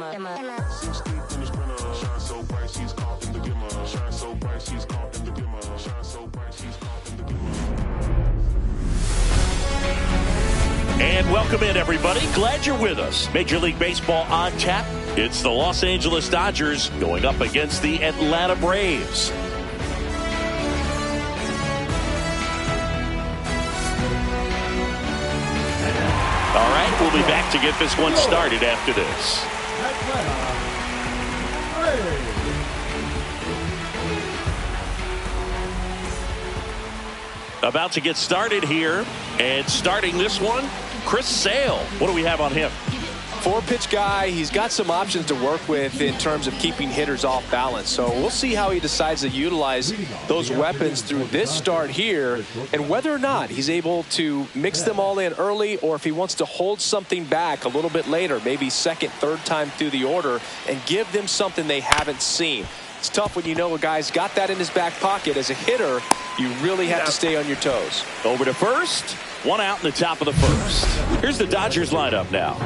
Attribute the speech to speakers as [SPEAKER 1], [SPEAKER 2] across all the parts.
[SPEAKER 1] 16th in the sprinter, shine so bright she's caught in the glimmer. Shine so bright she's caught in the glimmer. Shine so bright she's caught in the glimmer.
[SPEAKER 2] And welcome in, everybody. Glad you're with us. Major League Baseball on tap. It's the Los Angeles Dodgers going up against the Atlanta Braves. All right, we'll be back to get this one started after this. About to get started here, and starting this one, Chris Sale. What do we have on him?
[SPEAKER 3] 4-pitch guy. He's got some options to work with in terms of keeping hitters off balance. So we'll see how he decides to utilize those weapons through this start here, and whether or not he's able to mix them all in early, or if he wants to hold something back a little bit later, maybe second, third time through the order, and give them something they haven't seen. It's tough when you know a guy's got that in his back pocket. As a hitter, you really have to stay on your toes.
[SPEAKER 2] Over to first. One out in the top of the first. Here's the Dodgers lineup now.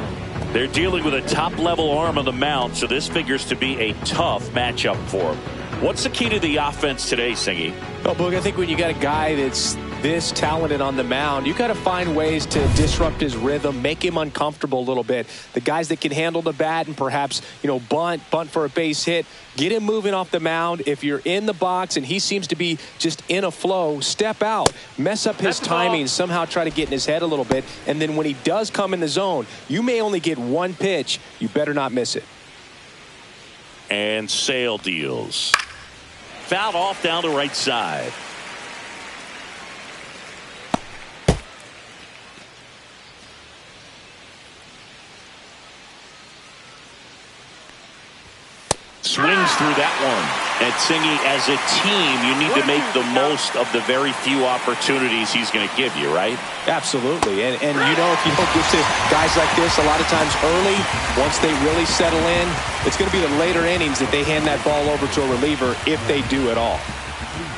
[SPEAKER 2] They're dealing with a top-level arm on the mound, so this figures to be a tough matchup for them. What's the key to the offense today, Singy?
[SPEAKER 3] Well, Boog, I think when you got a guy that's this talented on the mound, you got to find ways to disrupt his rhythm, make him uncomfortable a little bit. The guys that can handle the bat and perhaps, bunt for a base hit, get him moving off the mound. If you're in the box and he seems to be just in a flow, step out, mess up his timing, somehow try to get in his head a little bit. And then when he does come in the zone, you may only get one pitch. You better not miss it.
[SPEAKER 2] And Sale deals. Fouled off down the right side. Swings through that one. And Singy, as a team, you need to make the most of the very few opportunities he's going to give you, right?
[SPEAKER 3] Absolutely. And if you don't get to guys like this a lot of times early, once they really settle in, it's going to be the later innings that they hand that ball over to a reliever, if they do at all.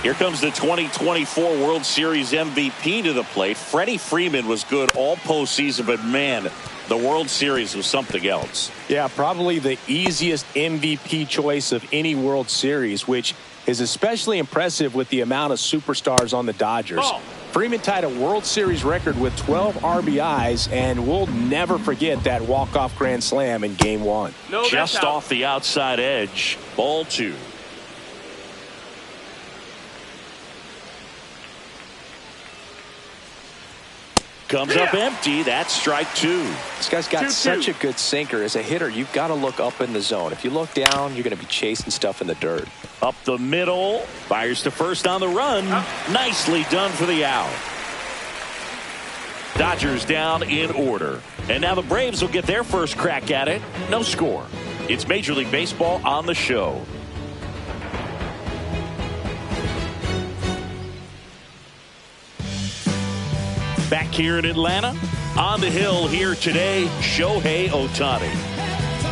[SPEAKER 2] Here comes the 2024 World Series MVP to the plate. Freddie Freeman was good all postseason, but man, the World Series was something else.
[SPEAKER 3] Yeah, probably the easiest MVP choice of any World Series, which is especially impressive with the amount of superstars on the Dodgers. Freeman tied a World Series record with 12 RBIs, and we'll never forget that walk-off grand slam in Game 1.
[SPEAKER 2] Just off the outside edge. Ball 2. Comes up empty. That's strike 2.
[SPEAKER 3] This guy's got such a good sinker. As a hitter, you've got to look up in the zone. If you look down, you're going to be chasing stuff in the dirt.
[SPEAKER 2] Up the middle. Fires to first on the run. Nicely done for the out. Dodgers down in order. And now the Braves will get their first crack at it. No score. It's Major League Baseball on the show. Back here in Atlanta, on the hill here today, Shohei Ohtani.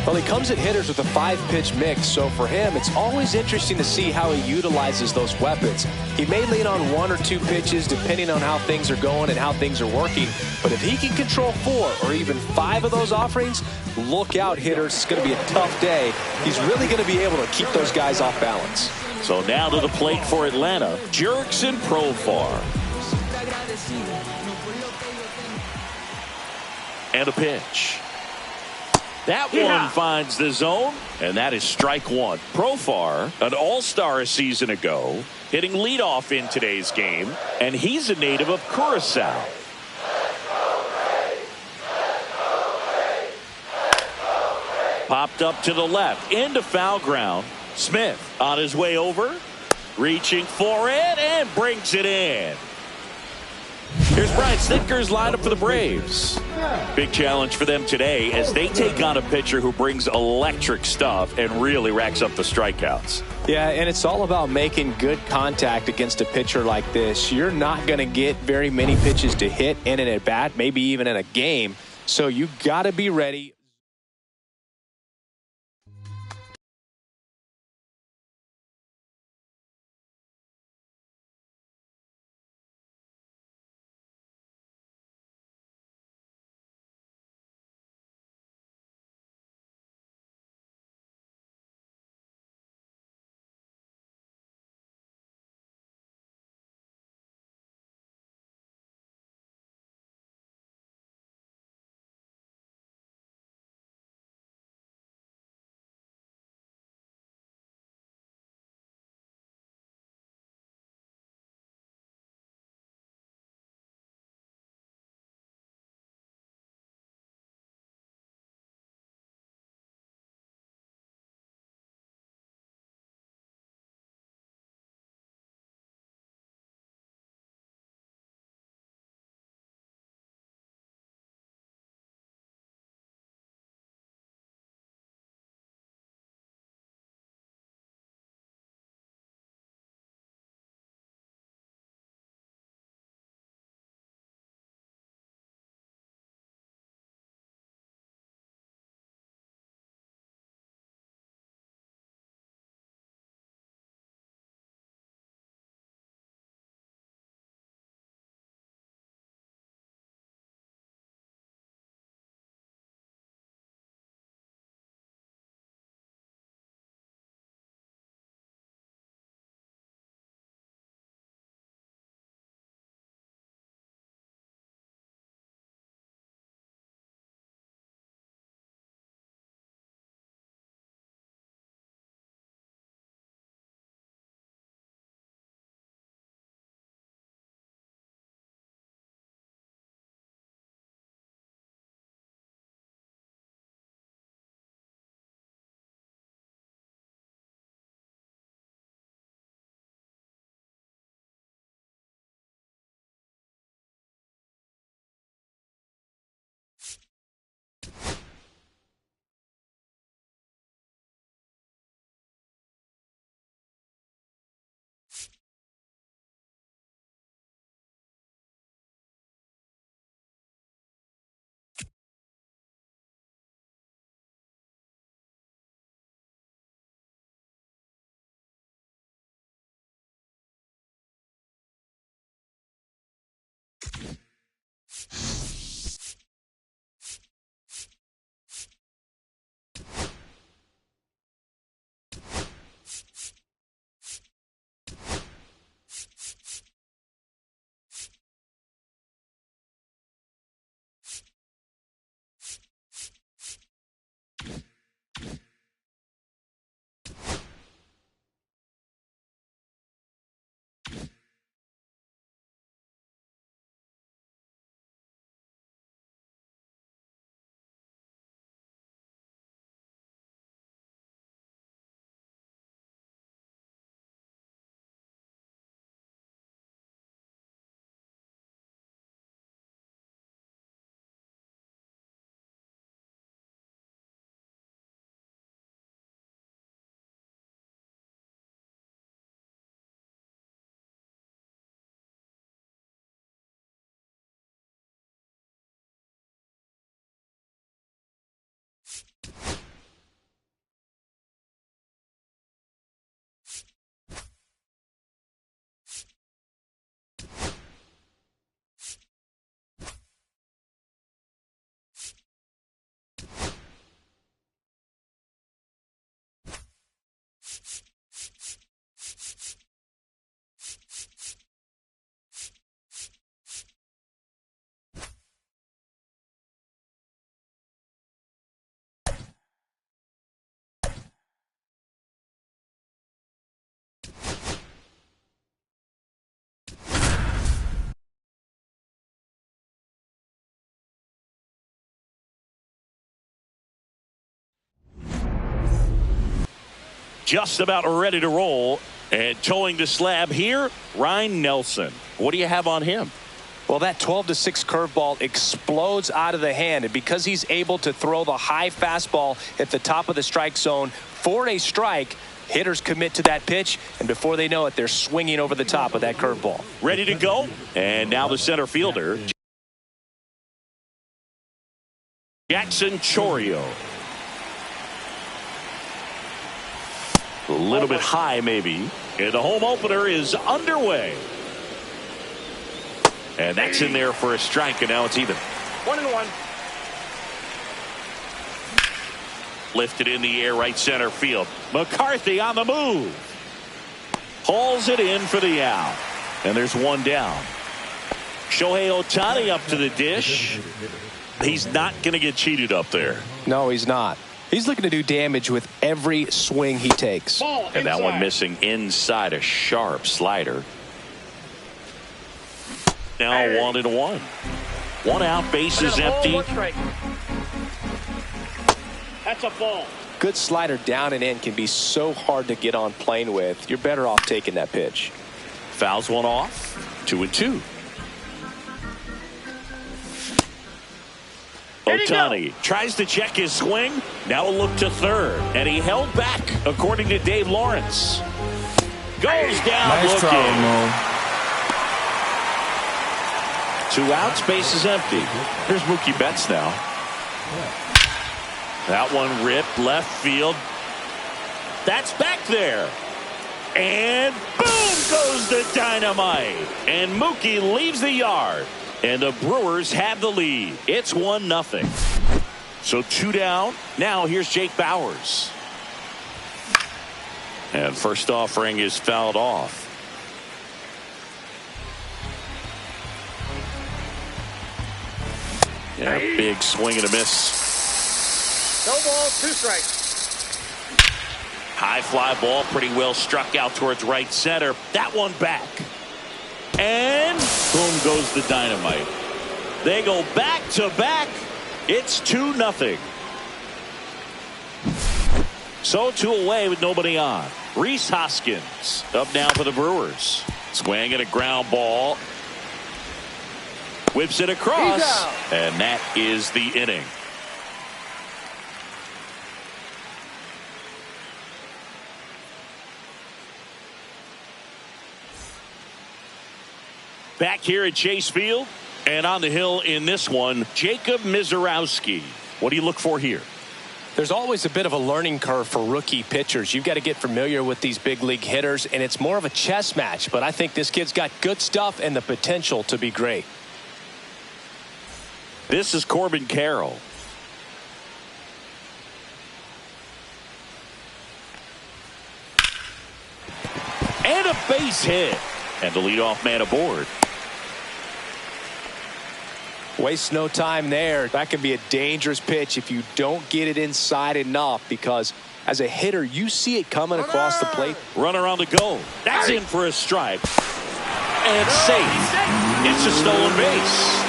[SPEAKER 3] Well, he comes at hitters with a 5-pitch mix, so for him, it's always interesting to see how he utilizes those weapons. He may lean on 1 or 2 pitches depending on how things are going and how things are working, but if he can control 4 or even 5 of those offerings, look out, hitters. It's going to be a tough day. He's really going to be able to keep those guys off balance.
[SPEAKER 2] So now to the plate for Atlanta, Jurickson Profar. And a pitch. That one finds the zone, and that is strike 1. Profar, an all-star a season ago, hitting leadoff in today's game, and he's a native of Curacao. Popped up to the left, into foul ground. Smith on his way over, reaching for it, and brings it in. Here's Brian Snitker's lineup for the Braves. Big challenge for them today as they take on a pitcher who brings electric stuff and really racks up the strikeouts.
[SPEAKER 3] Yeah, and it's all about making good contact against a pitcher like this. You're not going to get very many pitches to hit in an at-bat, maybe even in a game. So you got to be ready.
[SPEAKER 2] just about ready to roll. And towing the slab here, Ryan Nelson. What do you have on him?
[SPEAKER 3] Well, that 12-6 curveball explodes out of the hand, and because he's able to throw the high fastball at the top of the strike zone for a strike, hitters commit to that pitch, and before they know it, they're swinging over the top of that curveball.
[SPEAKER 2] Ready to go, and now the center fielder, Jackson Chourio. A little bit high, maybe, and the home opener is underway. And that's in there for a strike, and now it's even.
[SPEAKER 4] 1-1.
[SPEAKER 2] Lifted in the air, right center field. McCarthy on the move. Hauls it in for the out. And there's one down. Shohei Ohtani up to the dish. He's not going to get cheated up there.
[SPEAKER 3] No, he's not. He's looking to do damage with every swing he takes.
[SPEAKER 2] And that one missing inside, a sharp slider. Now 1-1. One out, base is empty.
[SPEAKER 4] That's a ball.
[SPEAKER 3] Good slider down and in can be so hard to get on plane with. You're better off taking that pitch.
[SPEAKER 2] Fouls one off. 2-2. Ohtani tries to check his swing. Now a look to third. And he held back, according to Dave Lawrence. Goes down
[SPEAKER 5] nice
[SPEAKER 2] looking.
[SPEAKER 5] try,
[SPEAKER 2] 2 outs, base is empty. Here's Mookie Betts now. That one ripped left field. That's back there. And boom goes the dynamite. And Mookie leaves the yard. And the Brewers have the lead. It's 1-0. So 2 down. Now here's Jake Bauers. And first offering is fouled off. Yeah, big swing and a miss.
[SPEAKER 4] No ball, 2 strikes.
[SPEAKER 2] High fly ball, pretty well struck out towards right center. That one back. And boom goes the dynamite. They go back to back. It's 2-0. So 2 away with nobody on. Rhys Hoskins up now for the Brewers. Swing at a ground ball. Whips it across, and that is the inning. Back here at Chase Field, and on the hill in this one, Jacob Mizorowski. What do you look for here?
[SPEAKER 3] There's always a bit of a learning curve for rookie pitchers. You've got to get familiar with these big league hitters, and it's more of a chess match. But I think this kid's got good stuff and the potential to be great.
[SPEAKER 2] This is Corbin Carroll. And a base hit. And the leadoff man aboard.
[SPEAKER 3] Waste no time there. That can be a dangerous pitch if you don't get it inside enough, because as a hitter, you see it coming across the plate.
[SPEAKER 2] Runner on the go. That's in for a strike. And safe. It's a stolen base.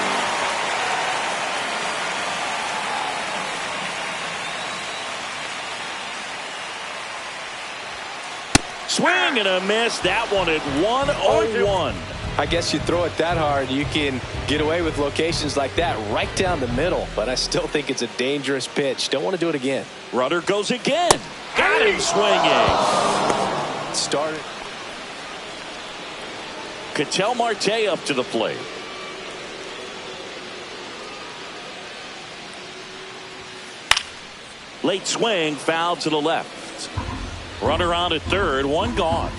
[SPEAKER 2] Swing and a miss. That one at 101.
[SPEAKER 3] I guess you throw it that hard, you can get away with locations like that right down the middle. But I still think it's a dangerous pitch. Don't want to do it again.
[SPEAKER 2] Runner goes again. Got him swinging.
[SPEAKER 3] Started.
[SPEAKER 2] Ketel Marte up to the plate. Late swing, foul to the left. Runner on at third, one gone.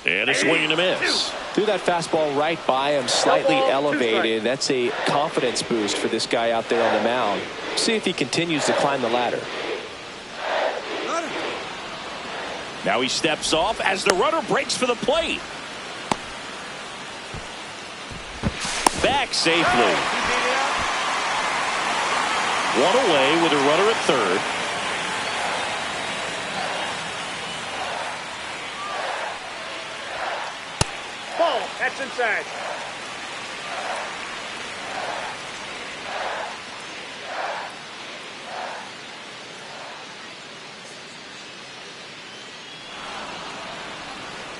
[SPEAKER 2] And a swing and a miss.
[SPEAKER 3] Threw that fastball right by him, slightly elevated. That's a confidence boost for this guy out there on the mound. See if he continues to climb the ladder.
[SPEAKER 2] Now he steps off as the runner breaks for the plate. Back safely. One away with a runner at third.
[SPEAKER 4] Ball, that's inside.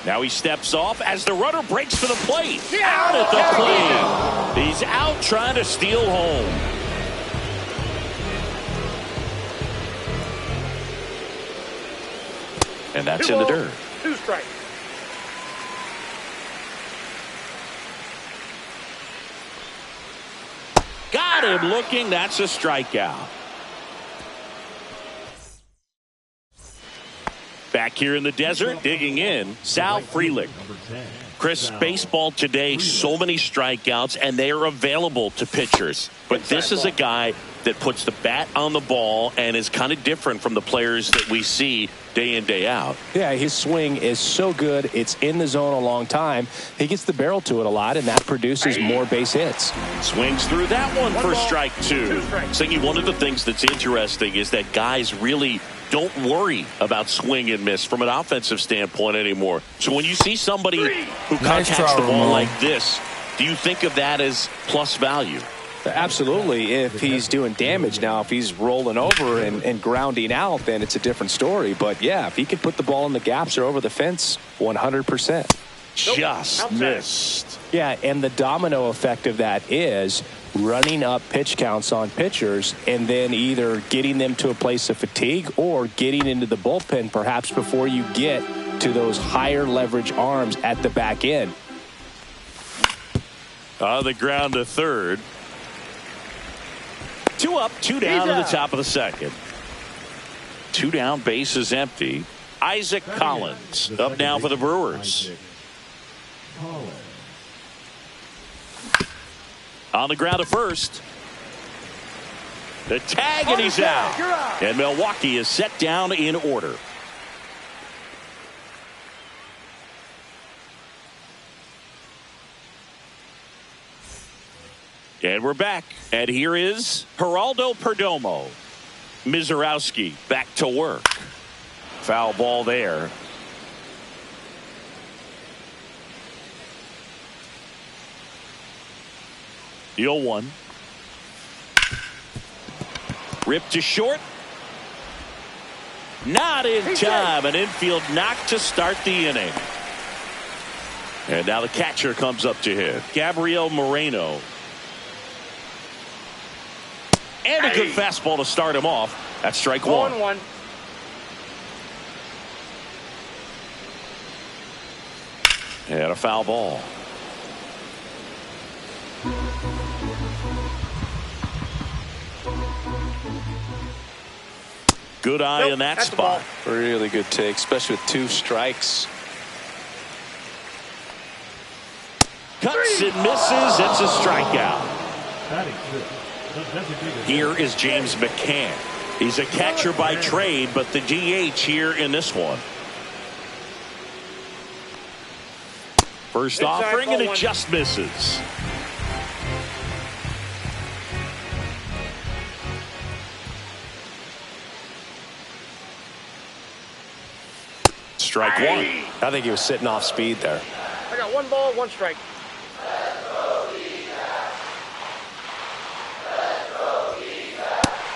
[SPEAKER 2] Now he steps off as the runner breaks for the plate.
[SPEAKER 4] Yeah.
[SPEAKER 2] Out at the plate. He's out trying to steal home. And that's in the dirt.
[SPEAKER 4] 2 strikes.
[SPEAKER 2] Got him looking. That's a strikeout. Back here in the desert, digging in, Sal Frelick. Chris, baseball today, so many strikeouts, and they are available to pitchers. But this is a guy that puts the bat on the ball and is kind of different from the players that we see day in, day out.
[SPEAKER 3] Yeah, his swing is so good. It's in the zone a long time. He gets the barrel to it a lot, and that produces more base hits.
[SPEAKER 2] Swings through that one for strike 2. Thinking one of the things that's interesting is that guys really don't worry about swing and miss from an offensive standpoint anymore. So when you see somebody who contacts the ball like this, do you think of that as plus value?
[SPEAKER 3] Absolutely, if he's doing damage. Now, if he's rolling over and grounding out, then it's a different story. But, yeah, if he can put the ball in the gaps or over the fence, 100%.
[SPEAKER 2] Just missed.
[SPEAKER 3] Yeah, and the domino effect of that is running up pitch counts on pitchers and then either getting them to a place of fatigue or getting into the bullpen perhaps before you get to those higher leverage arms at the back end.
[SPEAKER 2] On the ground to third. 2 up, 2 down to the top of the second. 2 down, base is empty. Isaac Collins up now for the Brewers. On the ground to first. The tag, and he's out. And Milwaukee is set down in order. And we're back. And here is Geraldo Perdomo. Mizorowski back to work. Foul ball there. The 0-1. Ripped to short. Not in time. An infield knock to start the inning. And now the catcher comes up to hit. Gabriel Moreno. And a good fastball to start him off. That's strike 1.
[SPEAKER 4] 1-1.
[SPEAKER 2] And a foul ball. Good eye in that spot.
[SPEAKER 3] Really good take, especially with 2 strikes.
[SPEAKER 2] Cuts and misses. It's a strikeout. Here is James McCann. He's a catcher by trade, but the DH here in this one. First offering, and it just misses. Strike 1.
[SPEAKER 3] I think he was sitting off speed there.
[SPEAKER 4] I got 1 ball, 1 strike.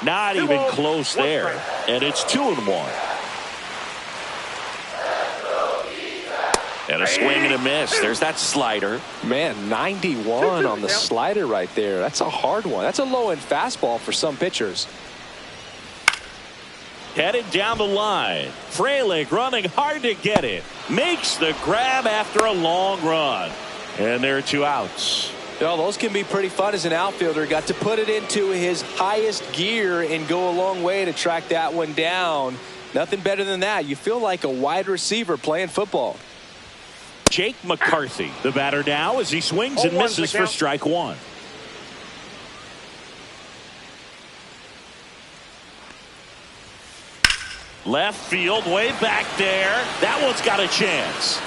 [SPEAKER 2] Not even close there. And it's 2-1. And a swing and a miss. There's that slider.
[SPEAKER 3] Man, 91 on the slider right there. That's a hard one. That's a low-end fastball for some pitchers.
[SPEAKER 2] Headed down the line. Frelick running hard to get it. Makes the grab after a long run. And there are 2 outs.
[SPEAKER 3] Well, those can be pretty fun as an outfielder. Got to put it into his highest gear and go a long way to track that one down. Nothing better than that. You feel like a wide receiver playing football.
[SPEAKER 2] Jake McCarthy, the batter now, as he swings and misses for strike 1. Left field, way back there. That one's got a chance.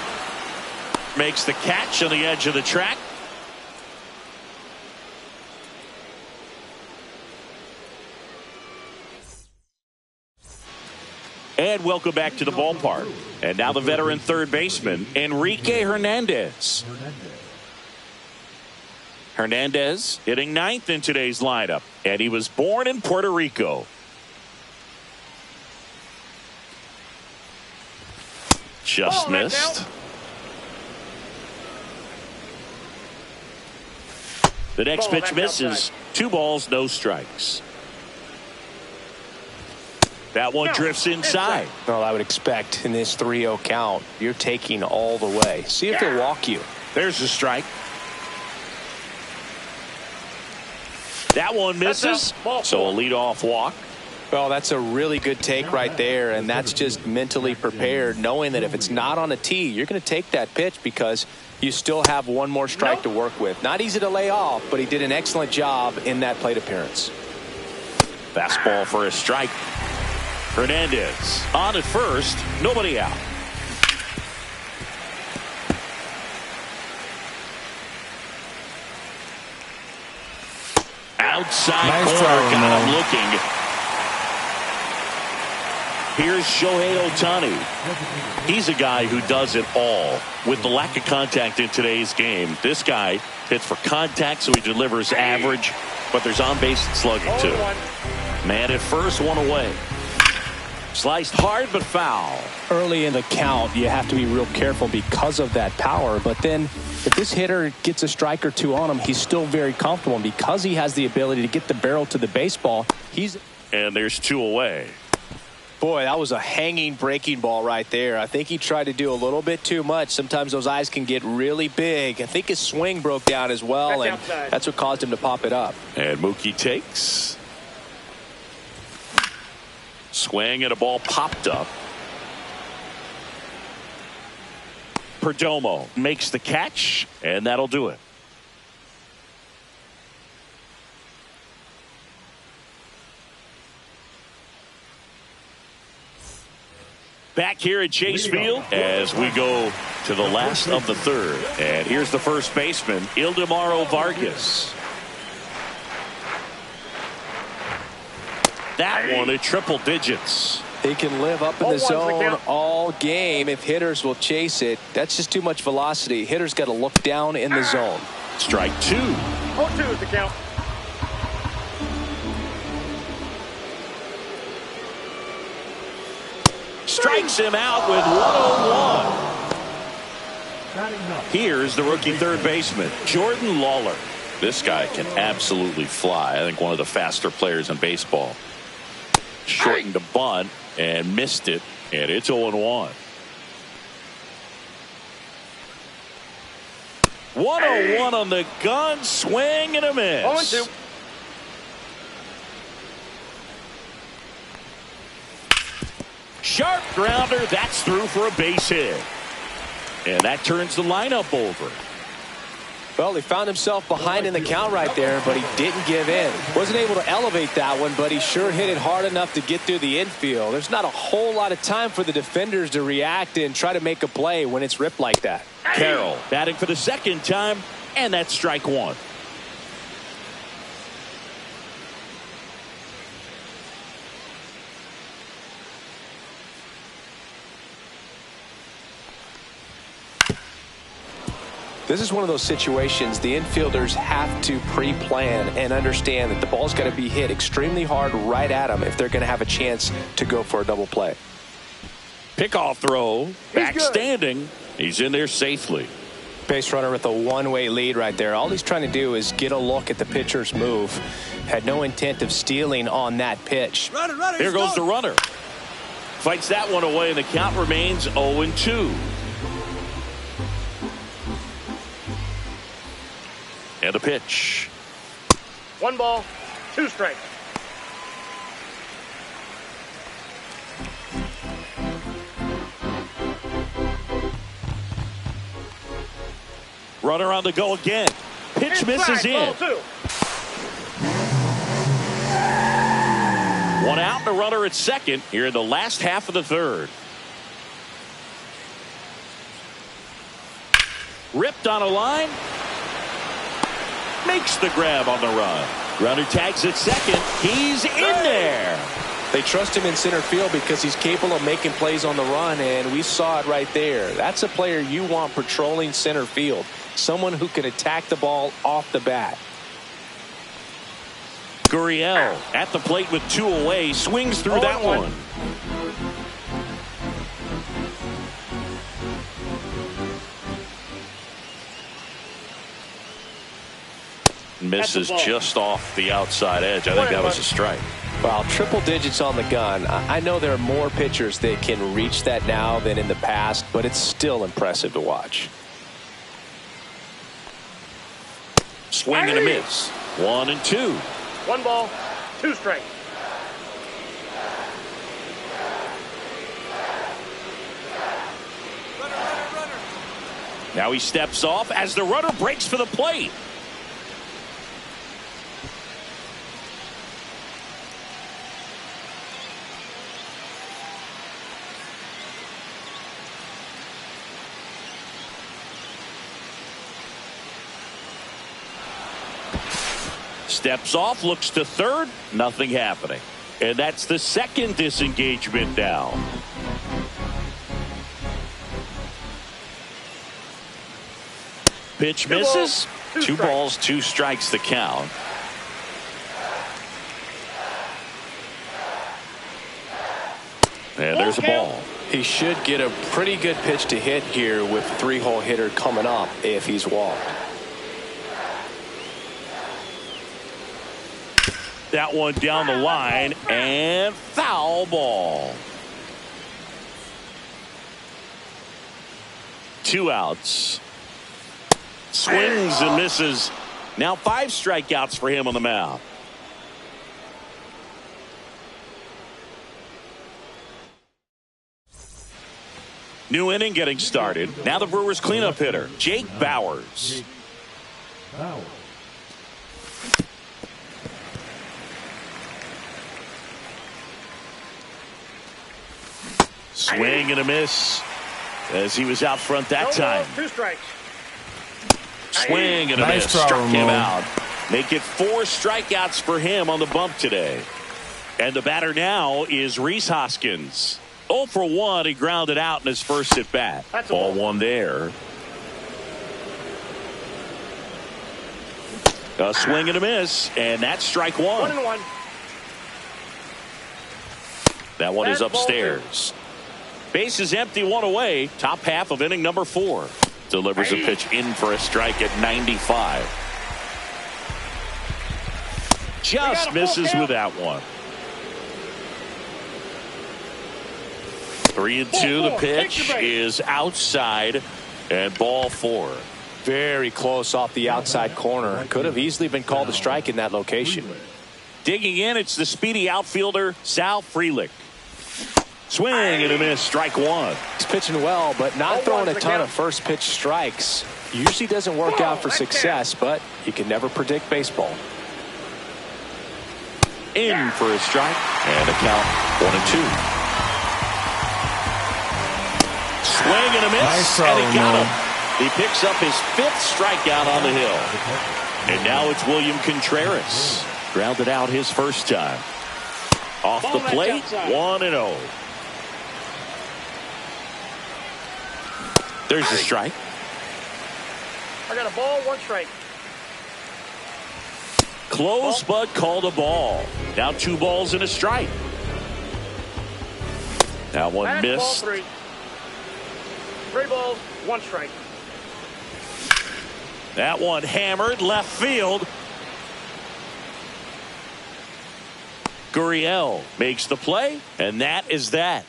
[SPEAKER 2] Makes the catch on the edge of the track. And welcome back to the ballpark. And now the veteran third baseman, Enrique Hernandez. Hernandez hitting 9th in today's lineup. And he was born in Puerto Rico. Just missed. The next
[SPEAKER 4] Ball,
[SPEAKER 2] pitch
[SPEAKER 4] that's
[SPEAKER 2] misses.
[SPEAKER 4] outside.
[SPEAKER 2] 2 balls, no strikes. That one drifts inside.
[SPEAKER 3] Well, I would expect in this 3-0 count, you're taking all the way. See if they'll walk you.
[SPEAKER 2] There's a strike. That one misses. So a leadoff walk.
[SPEAKER 3] Well, that's a really good take right there, and that's just mentally prepared, knowing that if it's not on a tee, you're going to take that pitch because you still have one more strike to work with. Not easy to lay off, but he did an excellent job in that plate appearance.
[SPEAKER 2] Fastball for a strike. Hernandez on at first, nobody out. Outside
[SPEAKER 5] Nice
[SPEAKER 2] corner,
[SPEAKER 5] try,
[SPEAKER 2] got him
[SPEAKER 5] man.
[SPEAKER 2] looking. Here's Shohei Ohtani. He's a guy who does it all. With the lack of contact in today's game, this guy hits for contact, so he delivers average, but there's on-base slugging too. Man at first, one away. Sliced hard but foul.
[SPEAKER 3] Early in the count, you have to be real careful because of that power, but then if this hitter gets a strike or two on him, he's still very comfortable, and because he has the ability to get the barrel to the baseball,
[SPEAKER 2] And there's 2 away.
[SPEAKER 3] Boy, that was a hanging breaking ball right there. I think he tried to do a little bit too much. Sometimes those eyes can get really big. I think his swing broke down as well, and that's what caused him to pop it up.
[SPEAKER 2] And Mookie takes. Swing and a ball popped up. Perdomo makes the catch, and that'll do it. Back here at Chase Field as we go to the last of the third. And here's the first baseman, Ildemaro Vargas. That one at triple digits.
[SPEAKER 3] He can live up in the zone all game if hitters will chase it. That's just too much velocity. Hitters got to look down in the zone.
[SPEAKER 2] Strike 2.
[SPEAKER 4] 0-2 is the count.
[SPEAKER 2] Strikes him out with 101. Here's the rookie third baseman, Jordan Lawler. This guy can absolutely fly. I think one of the faster players in baseball. Shortened the bunt and missed it, and it's 0-1. 101 on the gun, swing and a miss.
[SPEAKER 4] 0-2.
[SPEAKER 2] Sharp grounder, that's through for a base hit. And that turns the lineup over.
[SPEAKER 3] Well, he found himself behind in the count right there, but he didn't give in. Wasn't able to elevate that one, but he sure hit it hard enough to get through the infield. There's not a whole lot of time for the defenders to react and try to make a play when it's ripped like that.
[SPEAKER 2] Carroll batting for the second time, and that's strike 1.
[SPEAKER 3] This is one of those situations the infielders have to pre-plan and understand that the ball's got to be hit extremely hard right at them if they're going to have a chance to go for a double play.
[SPEAKER 2] Pickoff throw, back standing. He's in there safely.
[SPEAKER 3] Base runner with a one-way lead right there. All he's trying to do is get a look at the pitcher's move. Had no intent of stealing on that pitch.
[SPEAKER 2] Here goes the runner. Fights that one away, and the count remains 0-2. And a pitch.
[SPEAKER 4] 1 ball, 2 strikes.
[SPEAKER 2] Runner on the go again. Pitch misses in.
[SPEAKER 4] Ball 2.
[SPEAKER 2] 1 out and a runner at second here in the last half of the third. Ripped on a line. Makes the grab on the run. Runner tags at second. He's in there.
[SPEAKER 3] They trust him in center field because he's capable of making plays on the run, and we saw it right there. That's a player you want patrolling center field. Someone who can attack the ball off the bat.
[SPEAKER 2] Gurriel at the plate with 2 away. Swings through that one. Misses just off the outside edge. I think that was a strike.
[SPEAKER 3] Well, triple digits on the gun. I know there are more pitchers that can reach that now than in the past, but it's still impressive to watch.
[SPEAKER 2] Swing and a miss. 1-2.
[SPEAKER 4] 1 ball, 2 strikes.
[SPEAKER 2] Now he steps off as the runner breaks for the plate. Steps off, looks to third, nothing happening. And that's the second disengagement now. Pitch misses. 2 balls, 2 strikes the count. And there's a ball.
[SPEAKER 3] He should get a pretty good pitch to hit here with 3-hole hitter coming up if he's walked.
[SPEAKER 2] That one down the line and foul ball. 2 outs. Swings and misses. Now 5 strikeouts for him on the mound. New inning getting started. Now the Brewers cleanup hitter, Jake Bauers. Swing and a miss as he was out front that time.
[SPEAKER 4] 2 strikes.
[SPEAKER 2] Swing and a miss. Struck him out. Make it 4 strikeouts for him on the bump today. And the batter now is Rhys Hoskins. 0 for 1. He grounded out in his first at bat. Ball 1 there. A swing and a miss, and that's strike 1.
[SPEAKER 4] 1-1.
[SPEAKER 2] That one is upstairs. Base is empty, 1 away. Top half of inning number 4. Delivers a pitch in for a strike at 95. Just misses with that one. 3-2. The pitch is outside and ball 4.
[SPEAKER 3] Very close off the outside corner. Could have easily been called a strike in that location.
[SPEAKER 2] Digging in, it's the speedy outfielder, Sal Frelick. Swing and a miss, strike 1.
[SPEAKER 3] He's pitching well, but not throwing a ton of first pitch strikes. Usually doesn't work out for success, but you can never predict baseball.
[SPEAKER 2] In for a strike, and a count 1-2. Swing and a miss, and he got him. He picks up his 5th strikeout on the hill. And now it's William Contreras. Grounded out his first time. Off the plate, 1-0. There's a strike.
[SPEAKER 4] I got a ball, 1 strike.
[SPEAKER 2] Close, but called a ball. Now 2 balls and a strike. Now 1 missed.
[SPEAKER 4] Ball 3. 3 balls, 1 strike.
[SPEAKER 2] That one hammered left field. Gurriel makes the play, and that is that.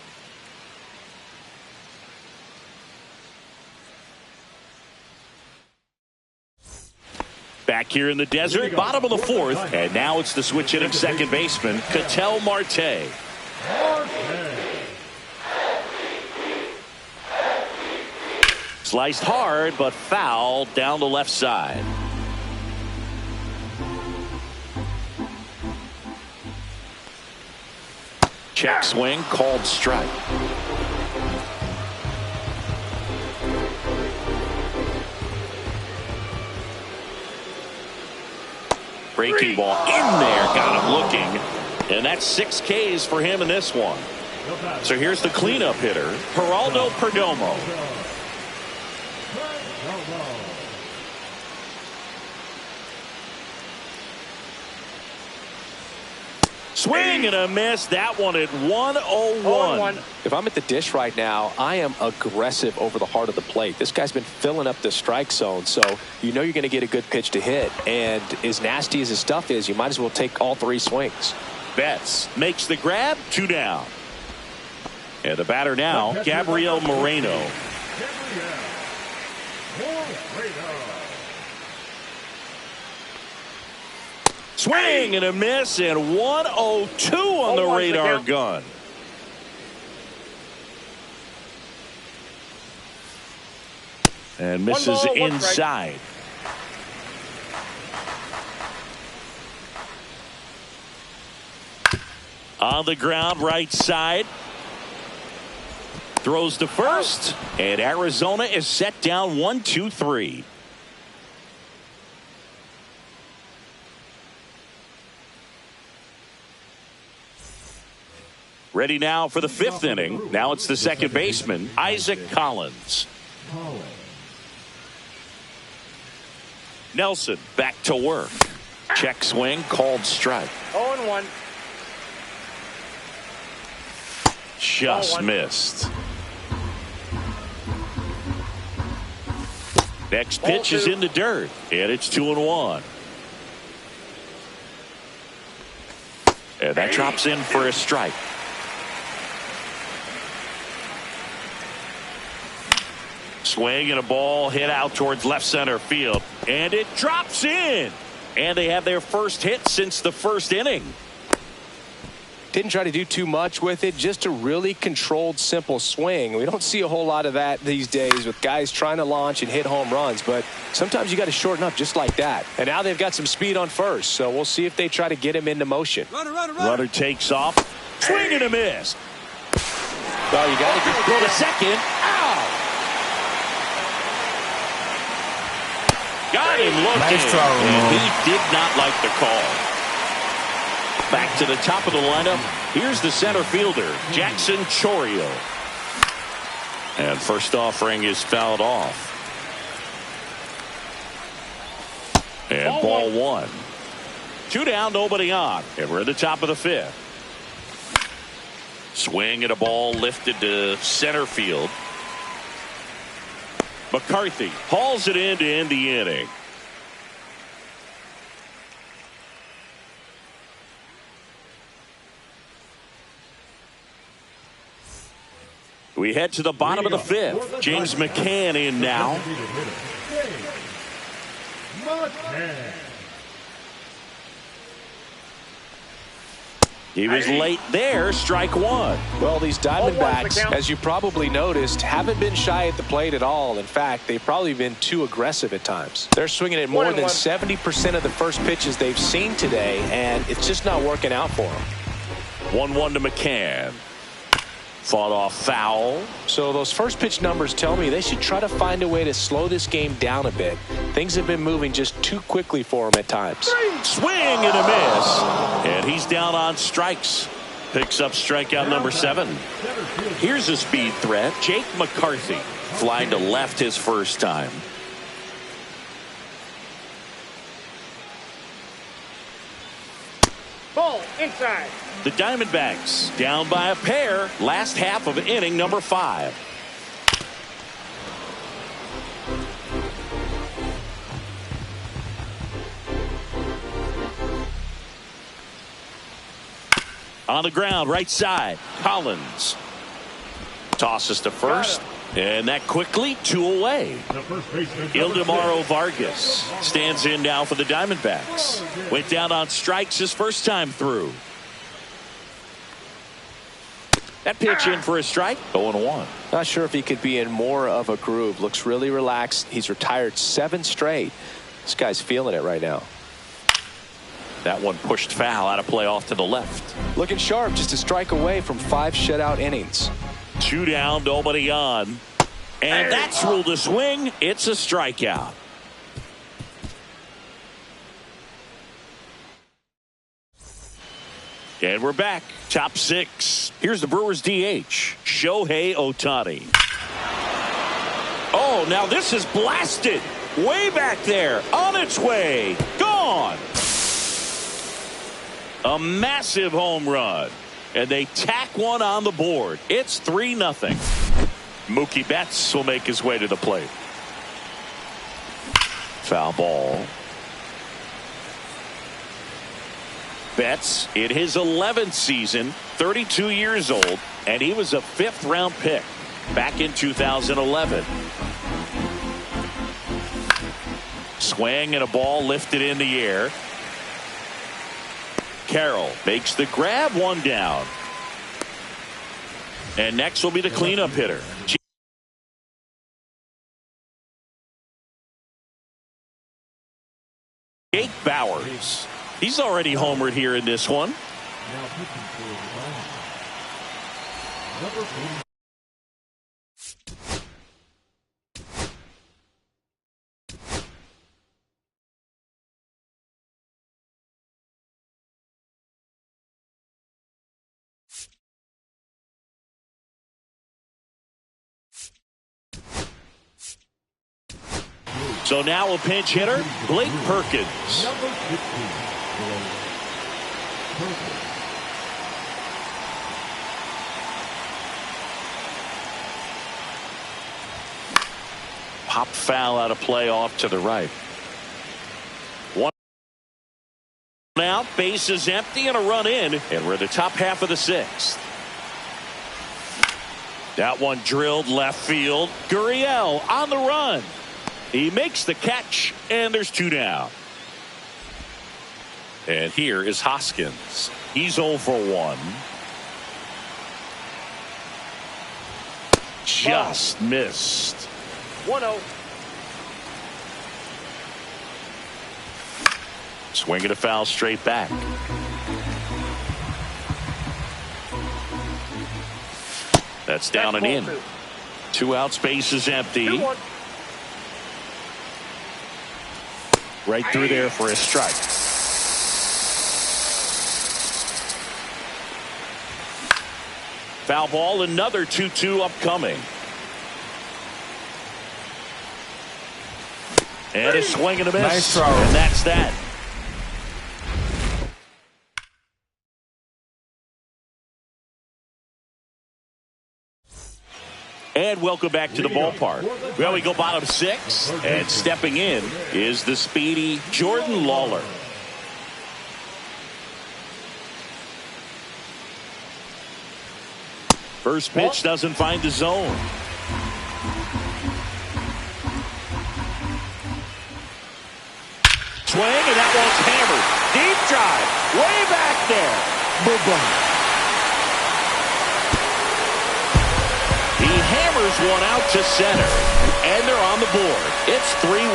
[SPEAKER 2] Back here in the desert, bottom of the 4th, and now it's the switch hitting second baseman, Ketel Marte. Sliced hard, but foul down the left side. Check swing, called strike. Breaking ball in there, got him looking. And that's 6 Ks for him in this one. So here's the cleanup hitter, Geraldo Perdomo. Swing and a miss. That one at 101.
[SPEAKER 3] If I'm at the dish right now, I am aggressive over the heart of the plate. This guy's been filling up the strike zone, so you know you're going to get a good pitch to hit. And as nasty as his stuff is, you might as well take all 3 swings.
[SPEAKER 2] Betts makes the grab, 2 down. And the batter now, Gabriel Moreno. Swing and a miss, and 102 on the radar gun. And misses inside. On the ground, right side. Throws to first, and Arizona is set down 1-2-3. Ready now for the 5th inning. Now it's the second baseman, Isaac Collins. Nelson back to work. Check swing, called strike.
[SPEAKER 4] 0-1.
[SPEAKER 2] Just missed. Next pitch is in the dirt, and it's 2-1. And that drops in for a strike. Swing and a ball hit out towards left center field, and it drops in. And they have their first hit since the first inning.
[SPEAKER 3] Didn't try to do too much with it, just a really controlled, simple swing. We don't see a whole lot of that these days with guys trying to launch and hit home runs, but sometimes you got to shorten up just like that. And now they've got some speed on first, so we'll see if they try to get him into motion.
[SPEAKER 2] Runner takes off. Swing and a miss.
[SPEAKER 3] Well, you got to
[SPEAKER 2] go to second. Ow! Got him looking, and he did not like the call. Back to the top of the lineup. Here's the center fielder, Jackson Chourio. And first offering is fouled off. And ball 1. 2 down, nobody on. And we're at the top of the 5th. Swing and a ball lifted to center field. McCarthy hauls it in to end the inning. We head to the bottom of the 5th. James McCann in now. He was late there, strike 1.
[SPEAKER 3] Well, these Diamondbacks, as you probably noticed, haven't been shy at the plate at all. In fact, they've probably been too aggressive at times. They're swinging at more than 70% of the first pitches they've seen today, and it's just not working out for them.
[SPEAKER 2] 1-1 to McCann. Fought off foul.
[SPEAKER 3] So those first pitch numbers tell me they should try to find a way to slow this game down a bit. Things have been moving just too quickly for him at times.
[SPEAKER 2] Swing and a miss. And he's down on strikes. Picks up strikeout number 7. Here's a speed threat, Jake McCarthy. Flying to left his first time.
[SPEAKER 4] Ball inside.
[SPEAKER 2] The Diamondbacks down by a pair. Last half of inning number 5. On the ground, right side, Collins. Tosses to first. And that quickly, 2 away. Ildemaro Vargas stands in now for the Diamondbacks. Went down on strikes his first time through. That pitch in for a strike, 0-1.
[SPEAKER 3] Not sure if he could be in more of a groove. Looks really relaxed. He's retired 7 straight. This guy's feeling it right now.
[SPEAKER 2] That one pushed foul out of play off to the left.
[SPEAKER 3] Looking sharp, just a strike away from 5 shutout innings.
[SPEAKER 2] 2 down, nobody on. And that's ruled a swing. It's a strikeout. And we're back. Top 6. Here's the Brewers DH, Shohei Ohtani. Oh, now this is blasted. Way back there. On its way. Gone. A massive home run. And they tack one on the board. It's 3-0. Mookie Betts will make his way to the plate. Foul ball. Betts in his 11th season, 32 years old, and he was a 5th-round pick back in 2011. Swing and a ball lifted in the air. Carroll makes the grab, one down. And next will be the cleanup hitter. Jake Bowers. He's already homered here in this one. So now a pinch hitter, Blake Perkins. Pop foul out of play off to the right. One out, base is empty and a run in, and we're at the top half of the 6th. That one drilled left field. Gurriel on the run. He makes the catch, and there's 2 down. And here is Hoskins. He's 0 for 1. Just missed.
[SPEAKER 4] 1-0.
[SPEAKER 2] Swing and a foul straight back. That's down and in. 2 outs, base is empty.
[SPEAKER 4] 2-1.
[SPEAKER 2] Right through there for a strike. Foul ball, another 2-2 upcoming. And a swing and a miss.
[SPEAKER 5] Nice throw.
[SPEAKER 2] And that's that. And welcome back to the ballpark. Well, we go bottom 6, and stepping in is the speedy Jordan Lawler. First pitch doesn't find the zone. Swing, and that one's hammered. Deep drive, way back there. Boom. He hammers one out to center, and they're on the board. It's 3-1.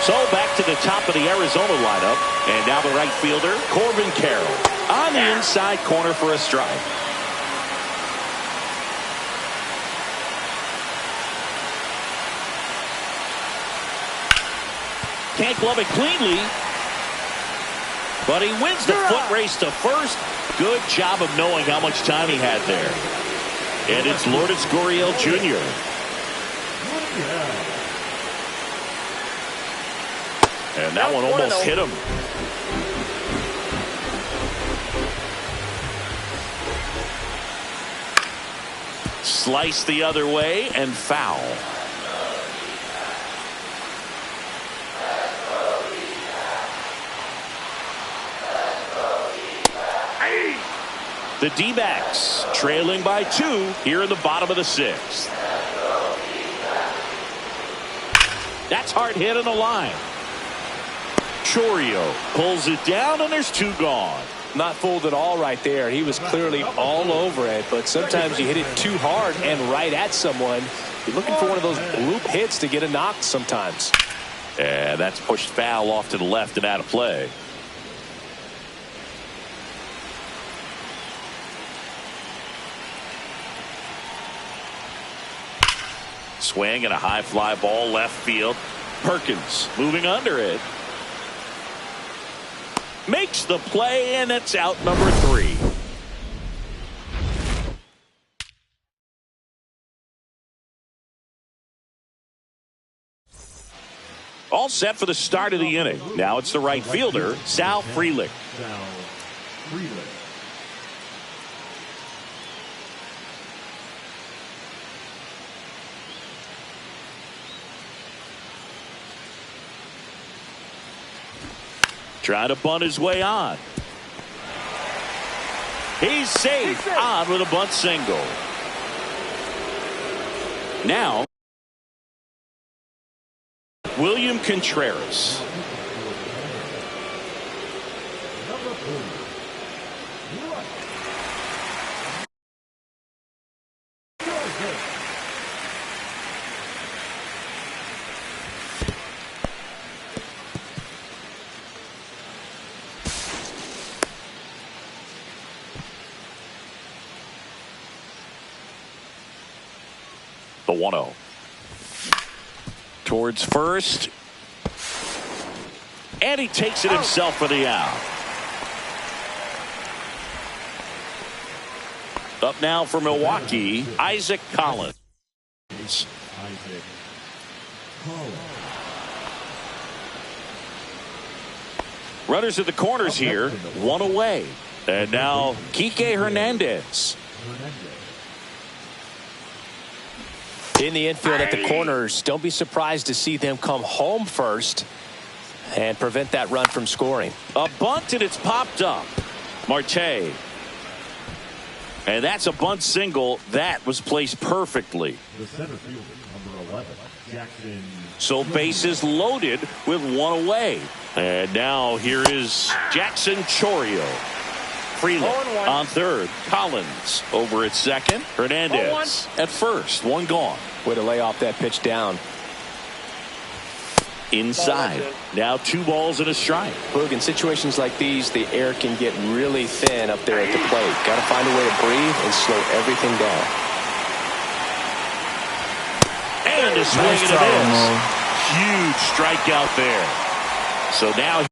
[SPEAKER 2] So back to the top of the Arizona lineup, and now the right fielder, Corbin Carroll, on the inside corner for a strike. Can't glove it cleanly, but he wins the foot race to first. Good job of knowing how much time he had there. And it's Lourdes Gurriel Jr. And that one almost hit him. Slice the other way and foul. The D-backs trailing by 2 here in the bottom of the 6th. That's hard hit on the line. Chourio pulls it down, and there's 2 gone.
[SPEAKER 3] Not fooled at all right there. He was clearly all over it, but sometimes you hit it too hard and right at someone. You're looking for one of those bloop hits to get a knock sometimes.
[SPEAKER 2] And that's pushed foul off to the left and out of play. Swing and a high fly ball left field. Perkins moving under it. Makes the play, and it's out number 3. All set for the start of the inning. Now it's the right fielder, Sal Frelick. Trying to bunt his way on. He's safe on with a bunt single. Now, William Contreras. The 1-0. Towards first. And he takes it himself for the out. Up now for Milwaukee, Isaac Collins. Runners at the corners here, one away. And now Kike Hernandez.
[SPEAKER 3] In the infield at the corners, don't be surprised to see them come home first and prevent that run from scoring.
[SPEAKER 2] A bunt and it's popped up. Marte. And that's a bunt single that was placed perfectly.
[SPEAKER 5] The center fielder, number 11, Jackson.
[SPEAKER 2] So bases loaded with one away. And now here is Jackson Chorio. Frelick on third. Collins over at second. Hernandez at first. One gone.
[SPEAKER 3] Way to lay off that pitch down.
[SPEAKER 2] Inside. Now 2 balls and a strike.
[SPEAKER 3] Boog, in situations like these, the air can get really thin up there at the plate. Got to find a way to breathe and slow everything down.
[SPEAKER 2] And a swing and a miss. Huge strikeout there. So now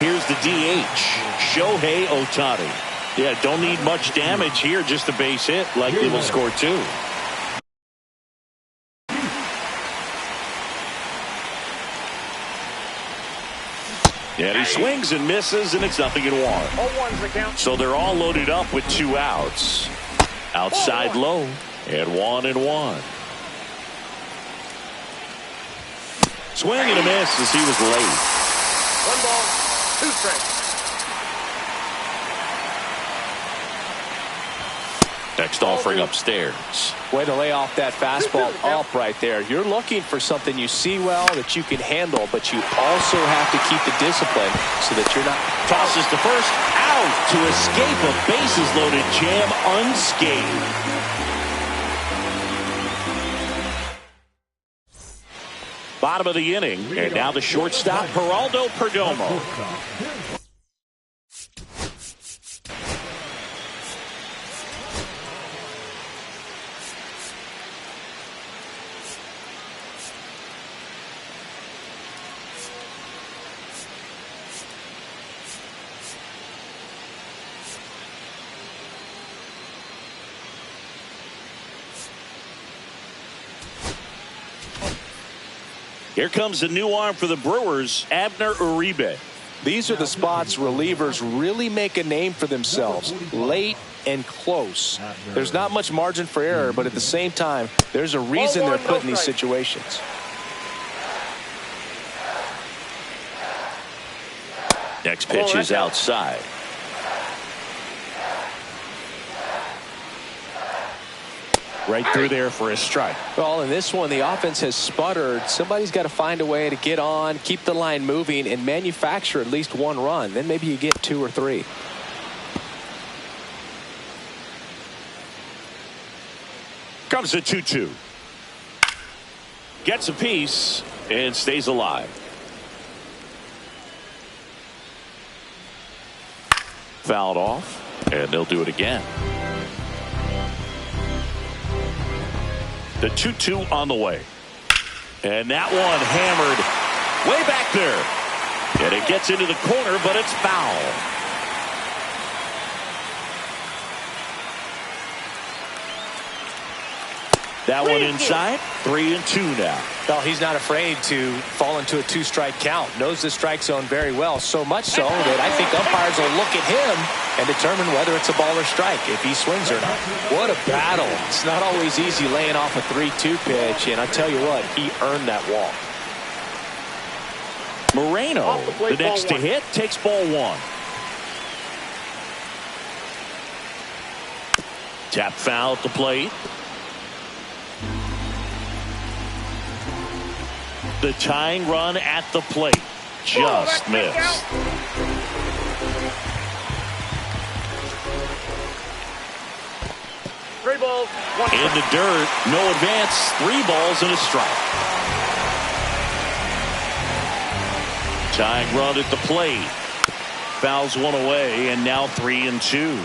[SPEAKER 2] here's the DH, Shohei Ohtani. Yeah, don't need much damage here, just a base hit. Likely will score 2. And he swings and misses, and it's 0-1.
[SPEAKER 4] 0-1's the count.
[SPEAKER 2] So they're all loaded up with 2 outs. Outside low, and 1-1. Swing and a miss as he was late.
[SPEAKER 4] 1 ball, 2 strikes.
[SPEAKER 2] Next offering upstairs.
[SPEAKER 3] Way to lay off that fastball up right there. You're looking for something you see well that you can handle, but you also have to keep the discipline so that you're not.
[SPEAKER 2] Tosses to first, out to escape a bases loaded jam unscathed. Bottom of the inning, and now the shortstop, Geraldo Perdomo. Here comes a new arm for the Brewers, Abner Uribe.
[SPEAKER 3] These are the spots relievers really make a name for themselves, late and close. There's not much margin for error, but at the same time, there's a reason they're put in these situations.
[SPEAKER 2] Next pitch is outside. Right through there for a strike.
[SPEAKER 3] Well, in this one, the offense has sputtered. Somebody's got to find a way to get on, keep the line moving, and manufacture at least 1 run. Then maybe you get 2 or 3.
[SPEAKER 2] Comes a 2-2. Gets a piece and stays alive. Fouled off, and they'll do it again. The 2-2 on the way. And that one hammered way back there. And it gets into the corner, but it's foul. That one inside. 3-2 now.
[SPEAKER 3] Well, he's not afraid to fall into a two-strike count. Knows the strike zone very well. So much so that I think umpires will look at him and determine whether it's a ball or strike, if he swings or not. What a battle. It's not always easy laying off a 3-2 pitch, and I tell you what, he earned that walk.
[SPEAKER 2] Moreno, the next to hit, takes ball one. Tap foul at the plate. The tying run at the plate. Just missed.
[SPEAKER 4] Three balls, one
[SPEAKER 2] In the dirt, no advance, 3 balls and a strike. Tying run at the plate. Fouls one away, and now 3-2.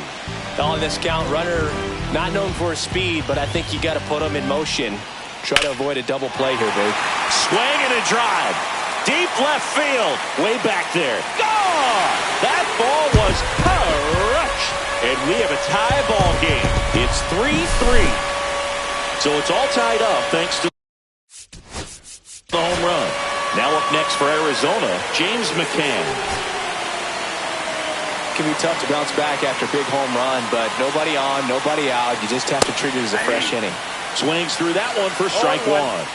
[SPEAKER 3] On this count, runner not known for his speed, but I think you got to put him in motion. Try to avoid a double play here, Big.
[SPEAKER 2] Swing and a drive. Deep left field. Way back there. Gone! That ball was crushed. And we have a tie ball game. It's 3-3. So it's all tied up thanks to the home run. Now up next for Arizona, James McCann.
[SPEAKER 3] It can be tough to bounce back after a big home run, but nobody on, nobody out. You just have to treat it as a fresh inning.
[SPEAKER 2] Swings through that one for strike one.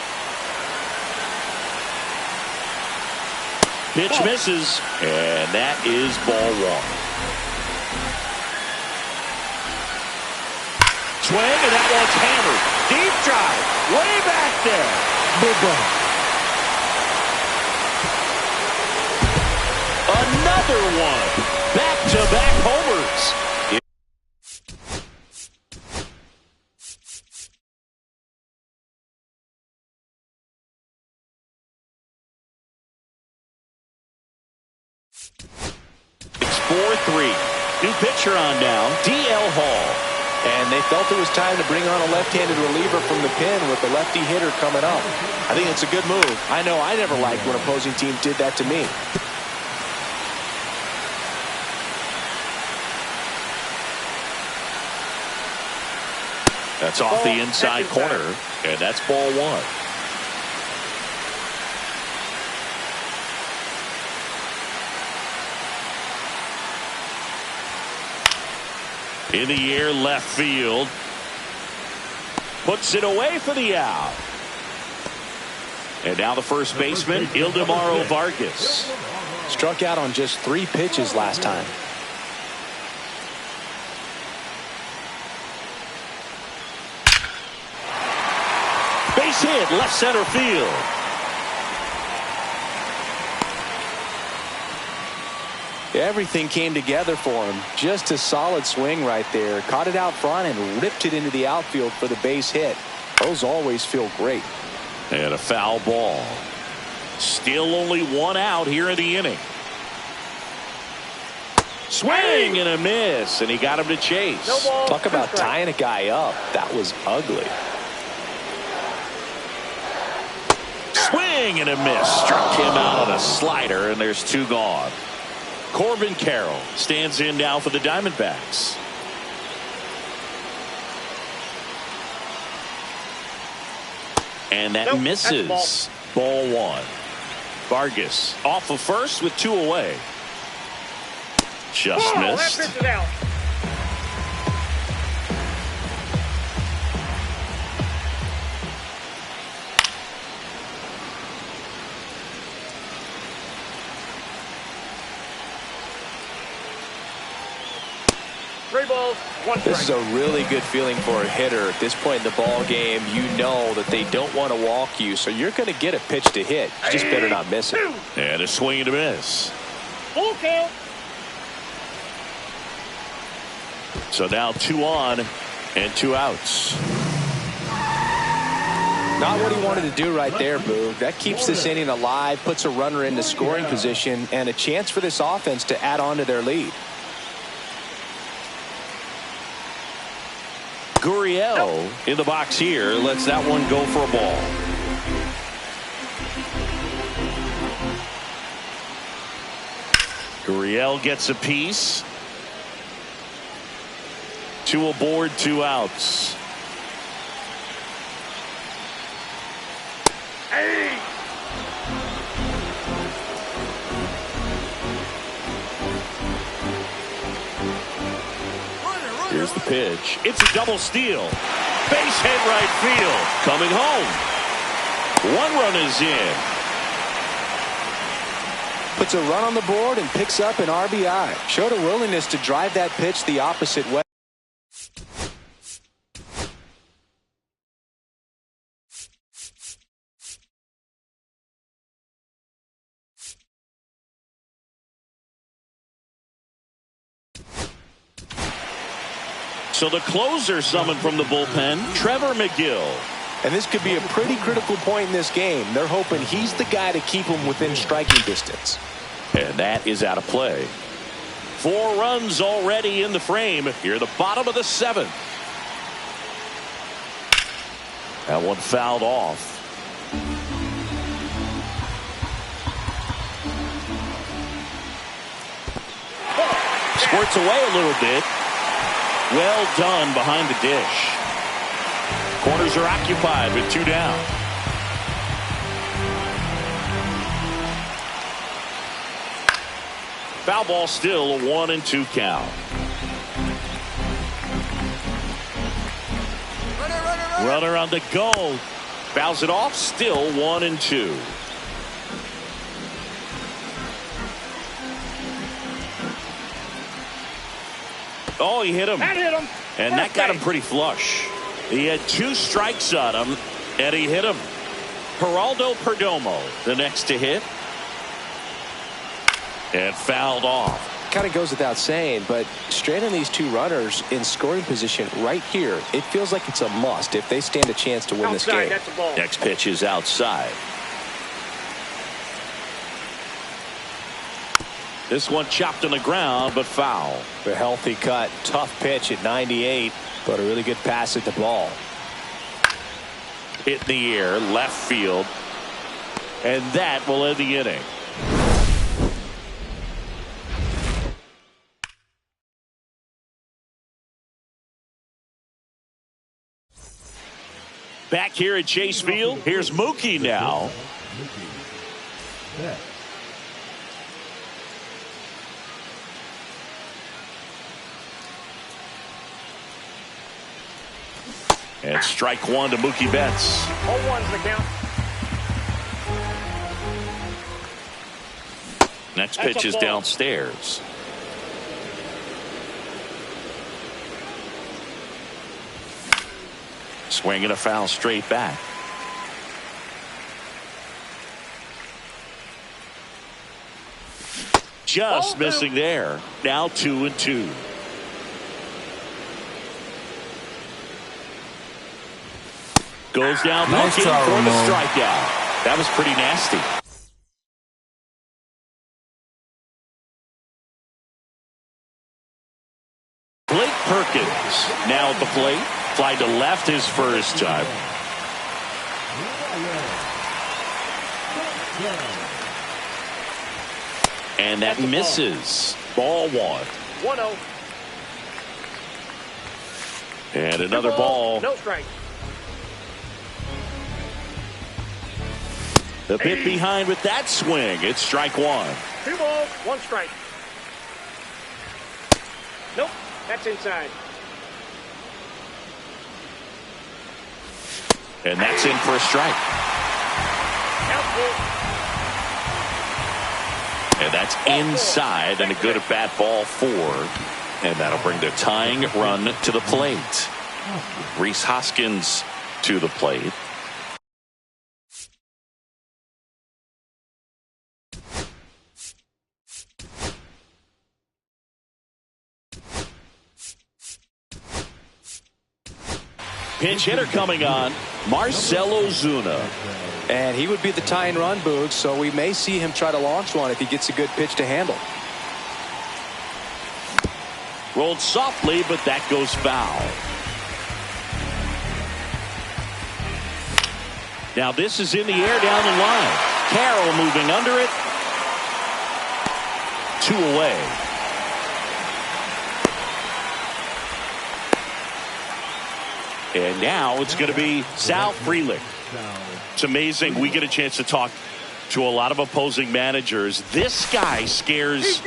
[SPEAKER 2] Pitch misses, and that is ball one. Swing, and that one's hammered. Deep drive, way back there. Boom. Another one. Back-to-back homers. It's 4-3. New pitcher on now, D.L. Hall.
[SPEAKER 3] And they felt it was time to bring on a left-handed reliever from the pen with the lefty hitter coming up. I think it's a good move. I know I never liked when opposing teams did that to me.
[SPEAKER 2] That's off the inside corner, and that's ball one. In the air, left field. Puts it away for the out. And now the first baseman, Ildemaro Vargas.
[SPEAKER 3] Struck out on just 3 pitches last time.
[SPEAKER 2] Base hit, left center field.
[SPEAKER 3] Everything came together for him. Just a solid swing right there. Caught it out front and ripped it into the outfield for the base hit. Those always feel great.
[SPEAKER 2] And a foul ball. Still only 1 out here in the inning. Swing and a miss, and he got him to chase.
[SPEAKER 4] No ball,
[SPEAKER 3] Talk about
[SPEAKER 4] strike.
[SPEAKER 3] tying a guy up. That was ugly.
[SPEAKER 2] Swing and a miss. Struck him out on a slider, and there's 2 gone. Corbin Carroll stands in now for the Diamondbacks. And that misses. Ball 1. Vargas off of first with 2 away. Just
[SPEAKER 4] That
[SPEAKER 2] missed.
[SPEAKER 4] pitch is out. Three balls, one strike.
[SPEAKER 3] This is a really good feeling for a hitter at this point in the ball game. You know that they don't want to walk you, so you're going to get a pitch to hit. You just better not miss it.
[SPEAKER 2] And a swing and a miss.
[SPEAKER 4] Full count.
[SPEAKER 2] So now 2 on and 2 outs.
[SPEAKER 3] Not what he wanted to do right there, Boog. That keeps this inning alive, puts a runner into scoring position, and a chance for this offense to add on to their lead.
[SPEAKER 2] Gurriel in the box here lets that one go for a ball. Gurriel gets a piece. 2 aboard, 2 outs.
[SPEAKER 4] Hey!
[SPEAKER 2] Here's the pitch. It's a double steal. Base hit right field. Coming home. 1 run is in.
[SPEAKER 3] Puts a run on the board and picks up an RBI. Showed a willingness to drive that pitch the opposite way.
[SPEAKER 2] So the closer summoned from the bullpen, Trevor McGill.
[SPEAKER 3] And this could be a pretty critical point in this game. They're hoping he's the guy to keep them within striking distance.
[SPEAKER 2] And that is out of play. 4 runs already in the frame. Here, the bottom of the 7th. That one fouled off. Squirts away a little bit. Well done behind the dish. Corners are occupied with 2 down. Foul ball, still a 1-2 count. Runner on the go. Fouls it off, still 1-2. Oh, he hit him.
[SPEAKER 4] That hit him.
[SPEAKER 2] And that got him pretty flush. He had 2 strikes on him, and he hit him. Geraldo Perdomo, the next to hit. And fouled off.
[SPEAKER 3] Kind of goes without saying, but straining these 2 runners in scoring position right here, it feels like it's a must if they stand a chance to win this game.
[SPEAKER 4] That's a ball.
[SPEAKER 2] Next pitch is outside. This one chopped on the ground, but foul.
[SPEAKER 3] A healthy cut. Tough pitch at 98, but a really good pass at the ball.
[SPEAKER 2] Hit in the air, left field. And that will end the inning. Back here at Chase Field, here's Mookie now.
[SPEAKER 5] Yeah.
[SPEAKER 2] And strike 1 to Mookie Betts.
[SPEAKER 4] 0-1's the count.
[SPEAKER 2] Next
[SPEAKER 4] That's
[SPEAKER 2] pitch
[SPEAKER 4] a
[SPEAKER 2] is
[SPEAKER 4] ball.
[SPEAKER 2] downstairs. Swing and a foul straight back. Just missing there. Now 2-2. Goes down looking for the strikeout. That was pretty nasty. Blake Perkins now at the plate. Fly to left his first time. And that misses. Ball 1.
[SPEAKER 4] 1-0.
[SPEAKER 2] And another ball.
[SPEAKER 4] No strike.
[SPEAKER 2] The bit behind with that swing. It's strike 1.
[SPEAKER 4] 2 balls, 1 strike. Nope, that's inside.
[SPEAKER 2] And that's in for a strike.
[SPEAKER 4] Count full.
[SPEAKER 2] And that's inside, and a good at bat ball 4. And that'll bring the tying run to the plate. Rhys Hoskins to the plate. Pinch hitter coming on, Marcell Ozuna.
[SPEAKER 3] And he would be the tying run, Boog, so we may see him try to launch one if he gets a good pitch to handle.
[SPEAKER 2] Rolled softly, but that goes foul. Now this is in the air down the line. Carroll moving under it. 2 away. And now it's going to be Sal Frelick. It's amazing. We get a chance to talk to a lot of opposing managers. This guy scares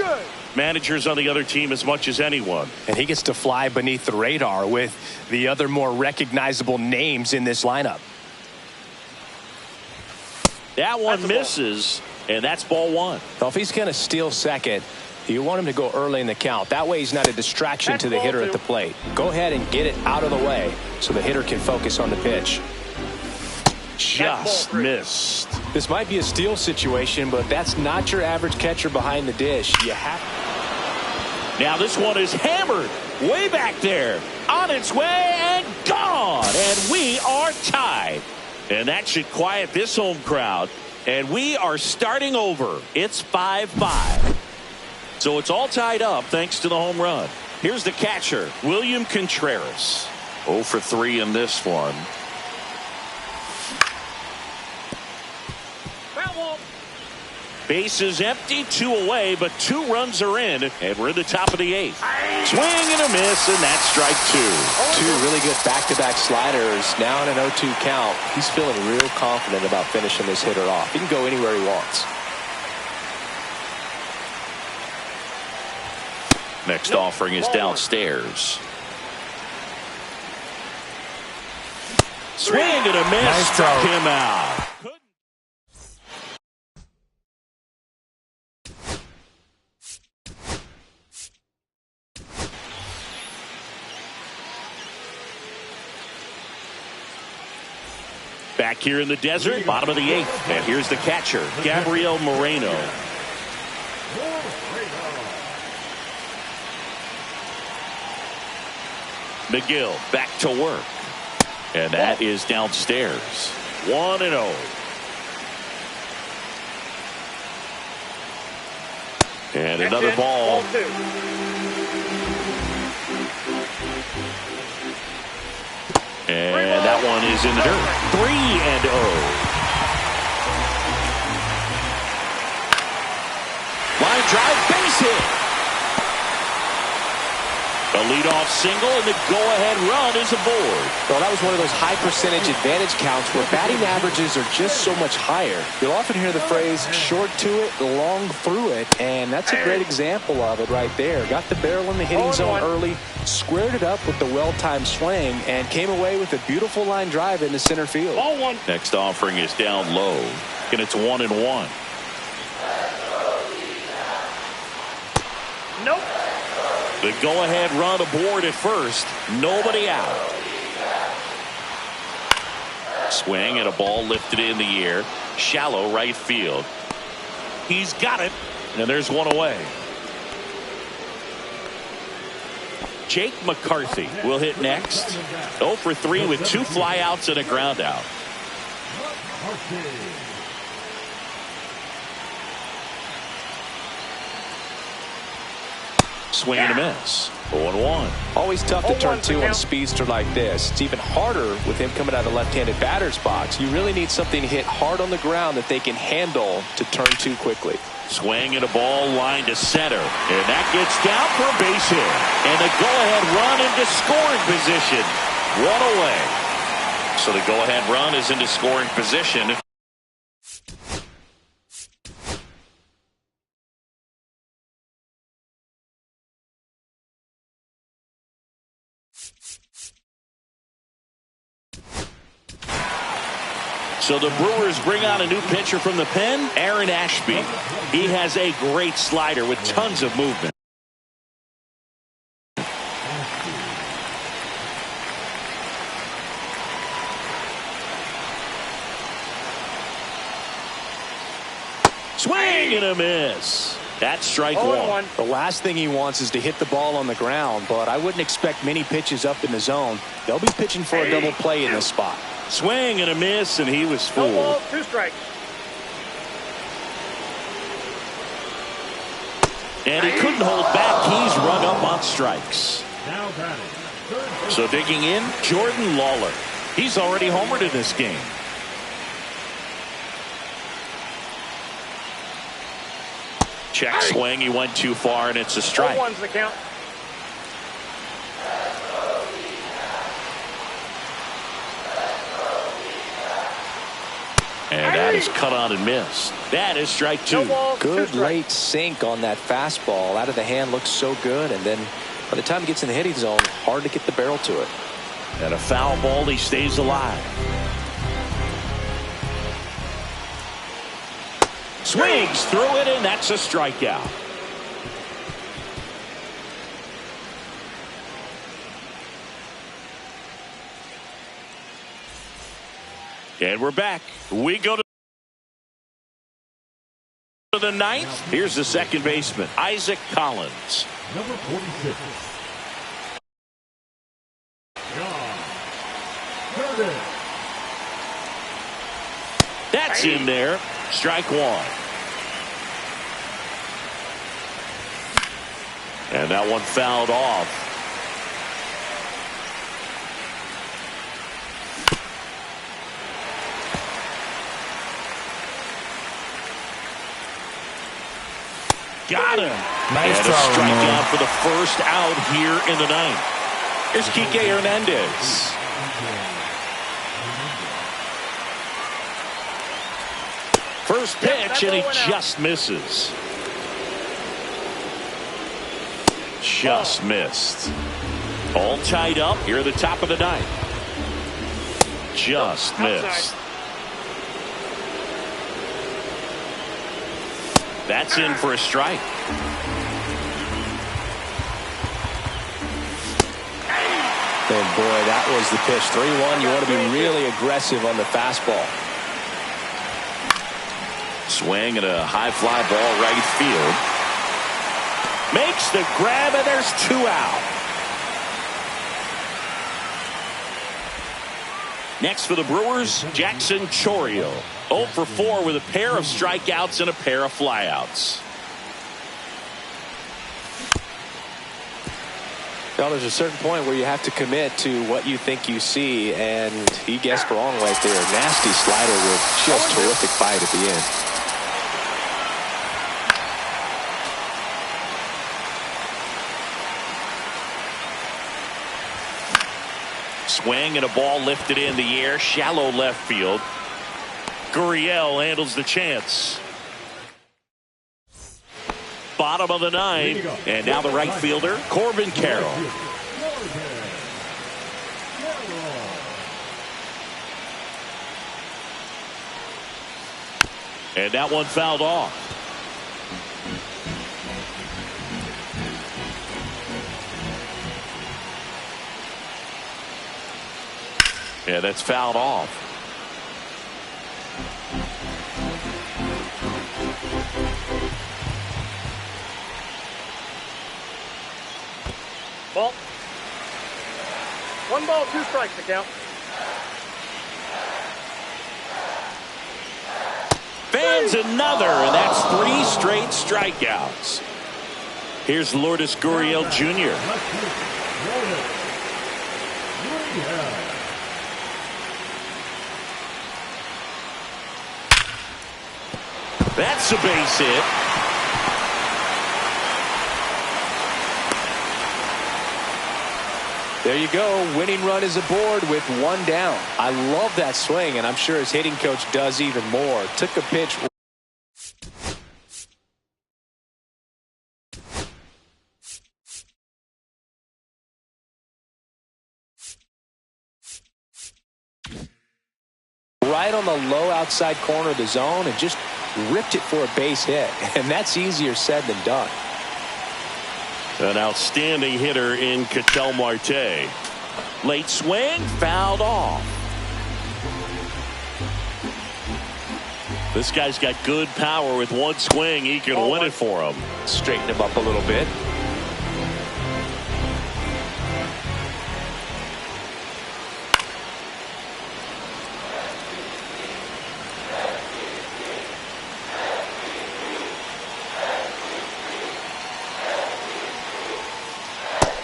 [SPEAKER 2] managers on the other team as much as anyone.
[SPEAKER 3] And he gets to fly beneath the radar with the other more recognizable names in this lineup.
[SPEAKER 2] That one misses, and that's ball one.
[SPEAKER 3] Well, if he's going to steal second, you want him to go early in the count. That way he's not a distraction to the hitter at the plate. Go ahead and get it out of the way so the hitter can focus on the pitch.
[SPEAKER 2] Just missed.
[SPEAKER 3] This might be a steal situation, but that's not your average catcher behind the dish. You have.
[SPEAKER 2] Now this one is hammered way back there, on its way and gone, and we are tied. And that should quiet this home crowd, and we are starting over. It's 5-5. So it's all tied up thanks to the home run. Here's the catcher, William Contreras. 0 for 3 in this one. Bases empty, 2 away, but 2 runs are in, and we're in the top of the 8th. Swing and a miss, and that's strike 2.
[SPEAKER 3] 2 really good back-to-back sliders. Now in an 0-2 count. He's feeling real confident about finishing this hitter off. He can go anywhere he wants.
[SPEAKER 2] Next offering is downstairs. Swing and a miss, struck him out. Back here in the desert, bottom of the 8th. And here's the catcher, Gabriel Moreno. McGill back to work. And that is downstairs. 1-0. And another ball. And that one is in the dirt. 3-0. Line drive, base hit. A leadoff single, and the go-ahead run is aboard.
[SPEAKER 3] Well, that was one of those high percentage advantage counts where batting averages are just so much higher. You'll often hear the phrase short to it, long through it, and that's a great example of it right there. Got the barrel in the hitting zone early, squared it up with the well-timed swing, and came away with a beautiful line drive into center field.
[SPEAKER 4] Ball 1.
[SPEAKER 2] Next offering is down low, and it's 1-1.
[SPEAKER 4] Nope.
[SPEAKER 2] The go-ahead run aboard at first. Nobody out. Swing and a ball lifted in the air. Shallow right field. He's got it. And there's one away. Jake McCarthy will hit next. 0 for 3 with 2 flyouts and a ground out. Swing and a miss. 0-1.
[SPEAKER 3] Always tough to turn 2 on a speedster like this. It's even harder with him coming out of the left-handed batter's box. You really need something to hit hard on the ground that they can handle to turn 2 quickly.
[SPEAKER 2] Swing and a ball line to center. And that gets down for a base hit. And the go-ahead run into scoring position. 1 away. So the go-ahead run is into scoring position. So the Brewers bring on a new pitcher from the pen, Aaron Ashby. He has a great slider with tons of movement. Swing and a miss. That's strike 1.
[SPEAKER 3] The last thing he wants is to hit the ball on the ground, but I wouldn't expect many pitches up in the zone. They'll be pitching for a double play in this spot.
[SPEAKER 2] Swing and a miss, and he was fooled.
[SPEAKER 4] 2 strikes.
[SPEAKER 2] And he couldn't hold back. He's rung up on strikes.
[SPEAKER 5] Now batting.
[SPEAKER 2] So digging in, Jordan Lawler. He's already homered in this game. Check swing. He went too far, and it's a strike.
[SPEAKER 4] 1's the count.
[SPEAKER 2] And that is cut on and missed. That is strike two.
[SPEAKER 4] No ball,
[SPEAKER 3] Good
[SPEAKER 4] 2 strikes.
[SPEAKER 3] late sink on that fastball. Out of the hand looks so good. And then by the time it gets in the hitting zone, hard to get the barrel to it.
[SPEAKER 2] And a foul ball, he stays alive. Swings through it, and that's a strikeout. And we're back. We go to the ninth. Here's the second baseman, Isaac Collins.
[SPEAKER 5] Number 46. John Curtis.
[SPEAKER 2] That's in there. Strike one. And that one fouled off. Got him.
[SPEAKER 6] Nice
[SPEAKER 2] and a
[SPEAKER 6] throw,
[SPEAKER 2] strikeout for the first out here in the ninth. Here's Kike Hernandez. First pitch, and he just misses. Just missed. All tied up here at the top of the ninth. Just missed. That's in for a strike.
[SPEAKER 3] And boy, that was the pitch. 3-1. You want to be really aggressive on the fastball.
[SPEAKER 2] Swing and a high fly ball right field. Makes the grab, and there's 2 out. Next for the Brewers, Jackson Chourio. 0 for 4 with a pair of strikeouts and a pair of flyouts.
[SPEAKER 3] Well, there's a certain point where you have to commit to what you think you see, and he guessed wrong right there. Nasty slider with just terrific bite at the end.
[SPEAKER 2] Swing and a ball lifted in the air, shallow left field. Gurriel handles the chance. Bottom of the ninth, and now the right fielder, Corbin Carroll. And that one fouled off. Yeah, that's fouled off.
[SPEAKER 4] Ball. 1 ball, 2 strikes to count.
[SPEAKER 2] Fans another, and that's 3 straight strikeouts. Here's Lourdes Gurriel Jr. That's a base hit.
[SPEAKER 3] There you go. Winning run is aboard with 1 down. I love that swing, and I'm sure his hitting coach does even more. Took a pitch. Right on the low outside corner of the zone and just ripped it for a base hit. And that's easier said than done.
[SPEAKER 2] An outstanding hitter in Ketel Marte. Late swing, fouled off. This guy's got good power. With 1 swing, he can win it for him.
[SPEAKER 3] Straighten him up a little bit.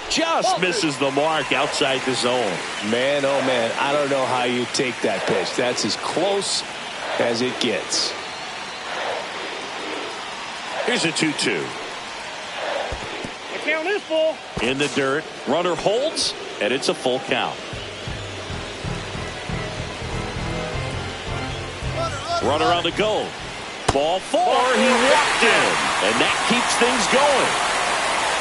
[SPEAKER 2] Just misses the mark outside the zone.
[SPEAKER 3] Man, oh man, I don't know how you take that pitch. That's as close as it gets.
[SPEAKER 2] Here's a 2-2.
[SPEAKER 4] The count is full.
[SPEAKER 2] In the dirt, runner holds, and it's a full count.
[SPEAKER 7] Runner
[SPEAKER 2] Runner on the go. Ball 4. He walked in. And that keeps things going.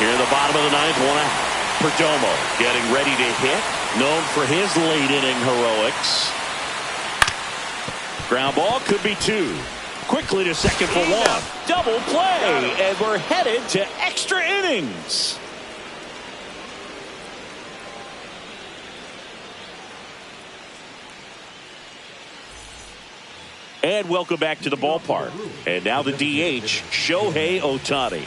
[SPEAKER 2] Here in the bottom of the 9th, 1 out. Perdomo getting ready to hit. Known for his late inning heroics. Ground ball could be 2. Quickly to second for 1. Double play. And we're headed to extra innings. And welcome back to the ballpark. And now the DH, Shohei Ohtani.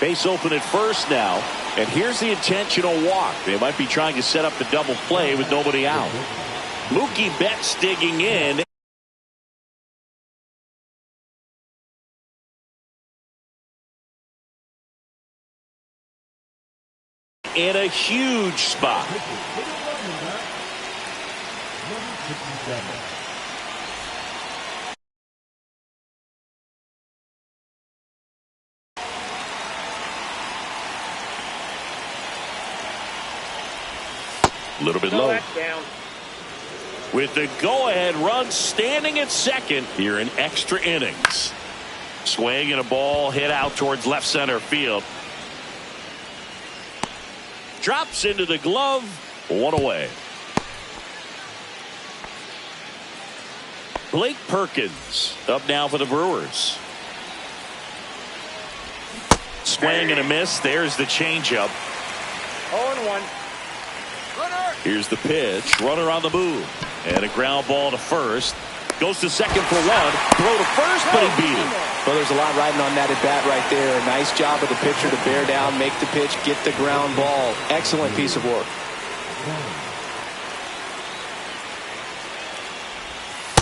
[SPEAKER 2] Base open at first now. And here's the intentional walk. They might be trying to set up the double play with nobody out. Mookie Betts digging in. In a huge spot. A little bit low. With the go-ahead run standing at second here in extra innings. Swing and a ball hit out towards left center field. Drops into the glove. 1 away. Blake Perkins up now for the Brewers. Swing and a miss. There's the changeup.
[SPEAKER 4] 0-1.
[SPEAKER 2] Here's the pitch. Runner on the move. And a ground ball to first. Goes to second for 1. Throw to first, but he beat it.
[SPEAKER 3] Well, there's a lot riding on that at bat right there. A nice job of the pitcher to bear down, make the pitch, get the ground ball. Excellent piece of work.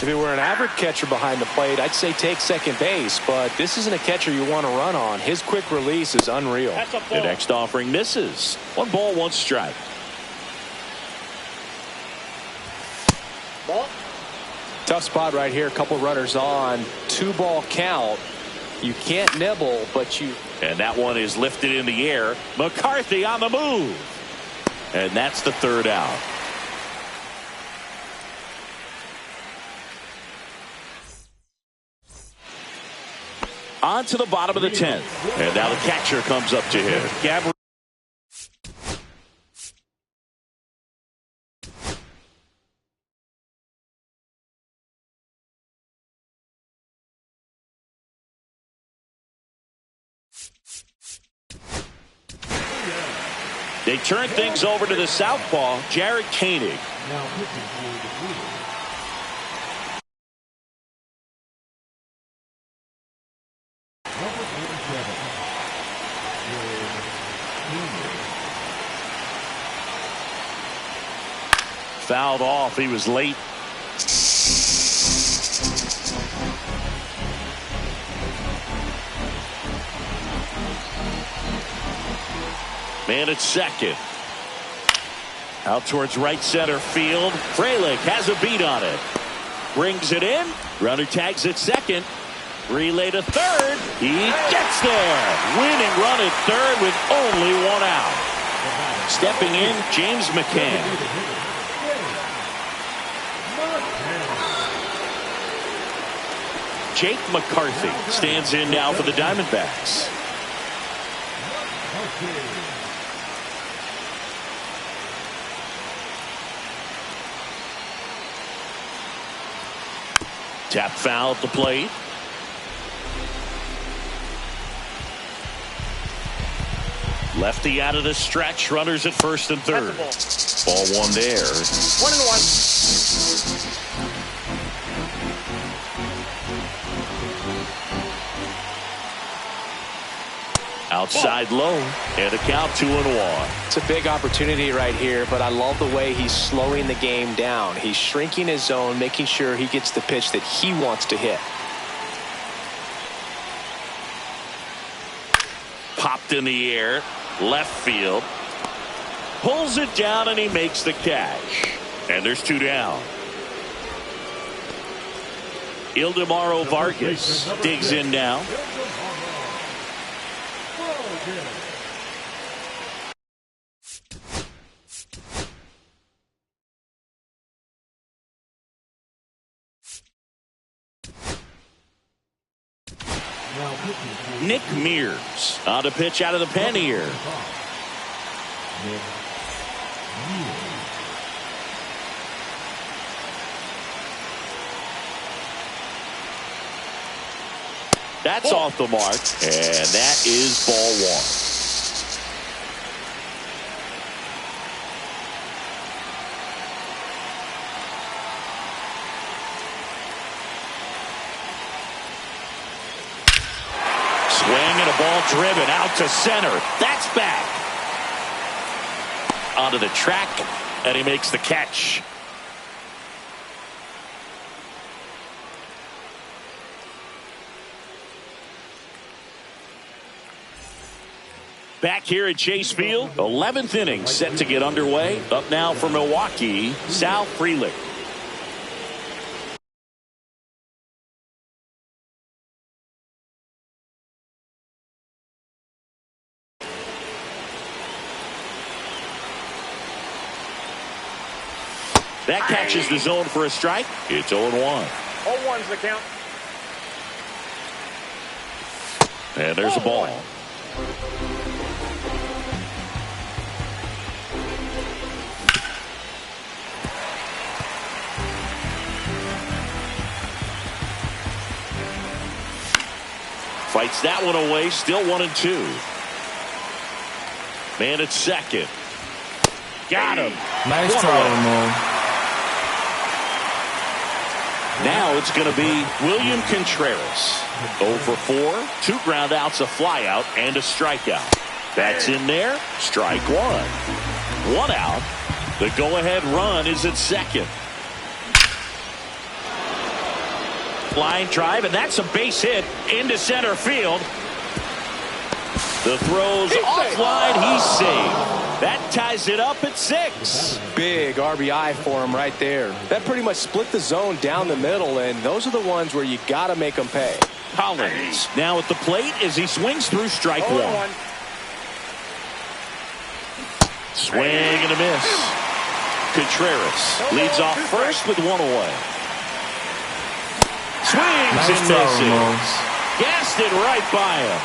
[SPEAKER 3] If it were an average catcher behind the plate, I'd say take second base, but this isn't a catcher you want to run on. His quick release is unreal.
[SPEAKER 2] The next offering misses. 1 ball, 1 strike.
[SPEAKER 4] Ball.
[SPEAKER 3] Tough spot right here. A couple runners on. 2-ball count. You can't nibble, but you...
[SPEAKER 2] And that one is lifted in the air. McCarthy on the move. And that's the 3rd out. On to the bottom of the 10th. And now the catcher comes up to hit. They turn things over to the southpaw, Jared Koenig.
[SPEAKER 5] Now pitching for the Brewers, number 47, Jared Koenig.
[SPEAKER 2] Fouled off. He was late. Man at second. Out towards right center field. Frelick has a beat on it. Brings it in. Runner tags at second. Relay to third. He gets there. Winning run at third with only 1 out. Stepping in, James McCann. Jake McCarthy stands in now for the Diamondbacks. Tap foul at the plate. Lefty out of the stretch. Runners at first and third. Ball 1 there.
[SPEAKER 4] 1-1.
[SPEAKER 2] Outside low. And a count 2-1.
[SPEAKER 3] It's a big opportunity right here, but I love the way he's slowing the game down. He's shrinking his zone, making sure he gets the pitch that he wants to hit.
[SPEAKER 2] Popped in the air. Left field. Pulls it down and he makes the catch. And there's 2 down. Ildemaro Vargas digs in now. Nick Mears on the pitch out of the pen here. That's off the mark, and that is ball one. Swing and a ball driven out to center. That's back. Onto the track, and he makes the catch. Back here at Chase Field, 11th inning set to get underway. Up now for Milwaukee, Sal Frelick. That catches the zone for a strike. It's 0-1.
[SPEAKER 4] 0-1's the count.
[SPEAKER 2] And there's a ball. Fights that one away. Still 1-2. Man at second. Got him.
[SPEAKER 6] Nice try, man.
[SPEAKER 2] Now it's going to be William Contreras. 0 for 4, 2 ground outs, a fly out, and a strikeout. That's in there. Strike one. 1 out. The go-ahead run is at second. Line drive, and that's a base hit into center field. The throw's offline. He's saved. That ties it up at 6.
[SPEAKER 3] Big RBI for him right there. That pretty much split the zone down the middle, and those are the ones where you got to make them pay.
[SPEAKER 2] Collins now at the plate as he swings through strike one. Swing and a miss. Contreras leads off first with 1 away. Swings and misses. Gassed it right by him.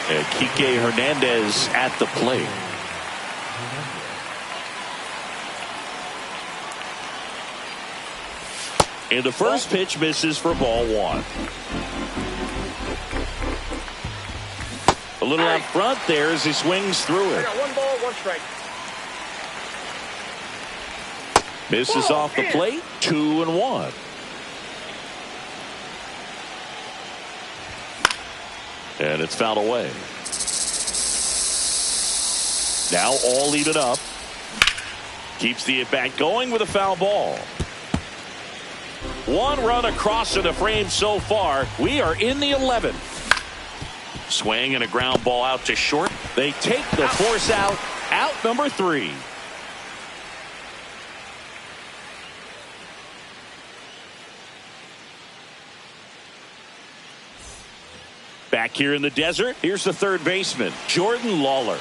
[SPEAKER 2] And Kike Hernandez at the plate. And the first pitch misses for ball 1. A little out front there as he swings through it.
[SPEAKER 4] 1 ball, 1 strike.
[SPEAKER 2] Misses off the plate. 2-1. And it's fouled away. Now all even up. Keeps the at-bat going with a foul ball. 1 run across to the frame so far. We are in the 11th. Swing and a ground ball out to short. They take the force out. Out number 3. Back here in the desert, here's the third baseman, Jordan Lawler.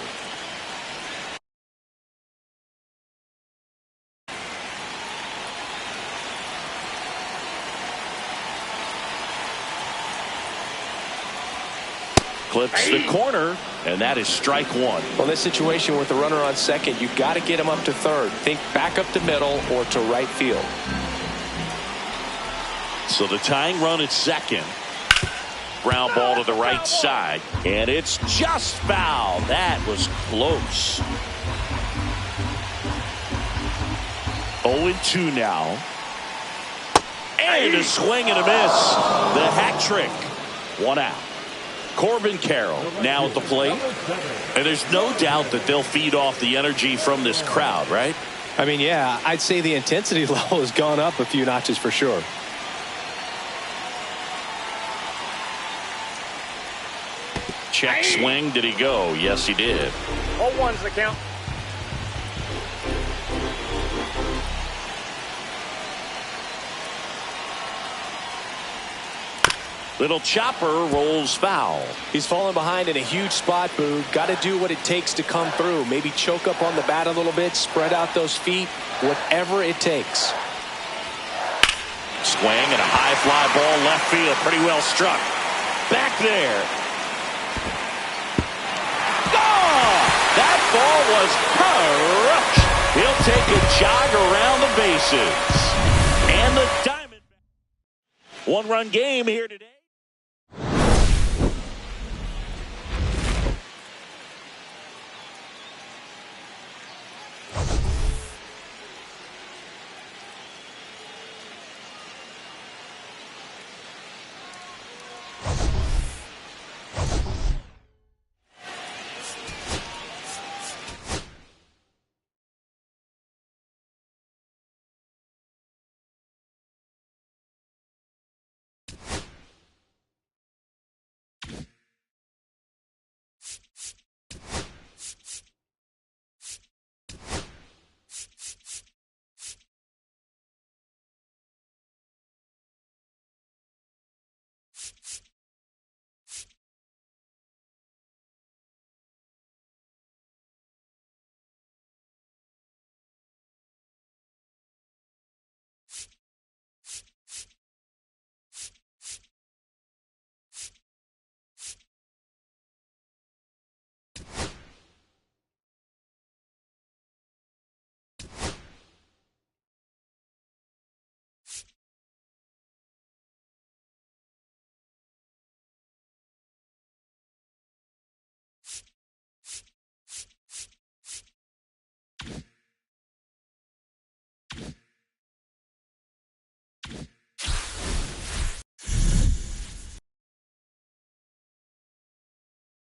[SPEAKER 2] Clips the corner, and that is strike 1.
[SPEAKER 3] Well, in this situation with the runner on second, you've got to get him up to third. Think back up to middle or to right field.
[SPEAKER 2] So the tying run at second. Ground ball to the right side, and it's just foul. That was close. 0-2 now. And a swing and a miss. The hat trick. 1 out. Corbin Carroll now at the plate. And there's no doubt that they'll feed off the energy from this crowd, right?
[SPEAKER 3] I mean, yeah, I'd say the intensity level has gone up a few notches for sure.
[SPEAKER 2] Check swing. Did he go? Yes, he did.
[SPEAKER 4] 0-1's the count.
[SPEAKER 2] Little chopper rolls foul.
[SPEAKER 3] He's falling behind in a huge spot, Boog. Got to do what it takes to come through. Maybe choke up on the bat a little bit, spread out those feet, whatever it takes.
[SPEAKER 2] Swing and a high fly ball left field. Pretty well struck. Back there. Gone! That ball was crushed. He'll take a jog around the bases. And the Diamondbacks. One-run game here today.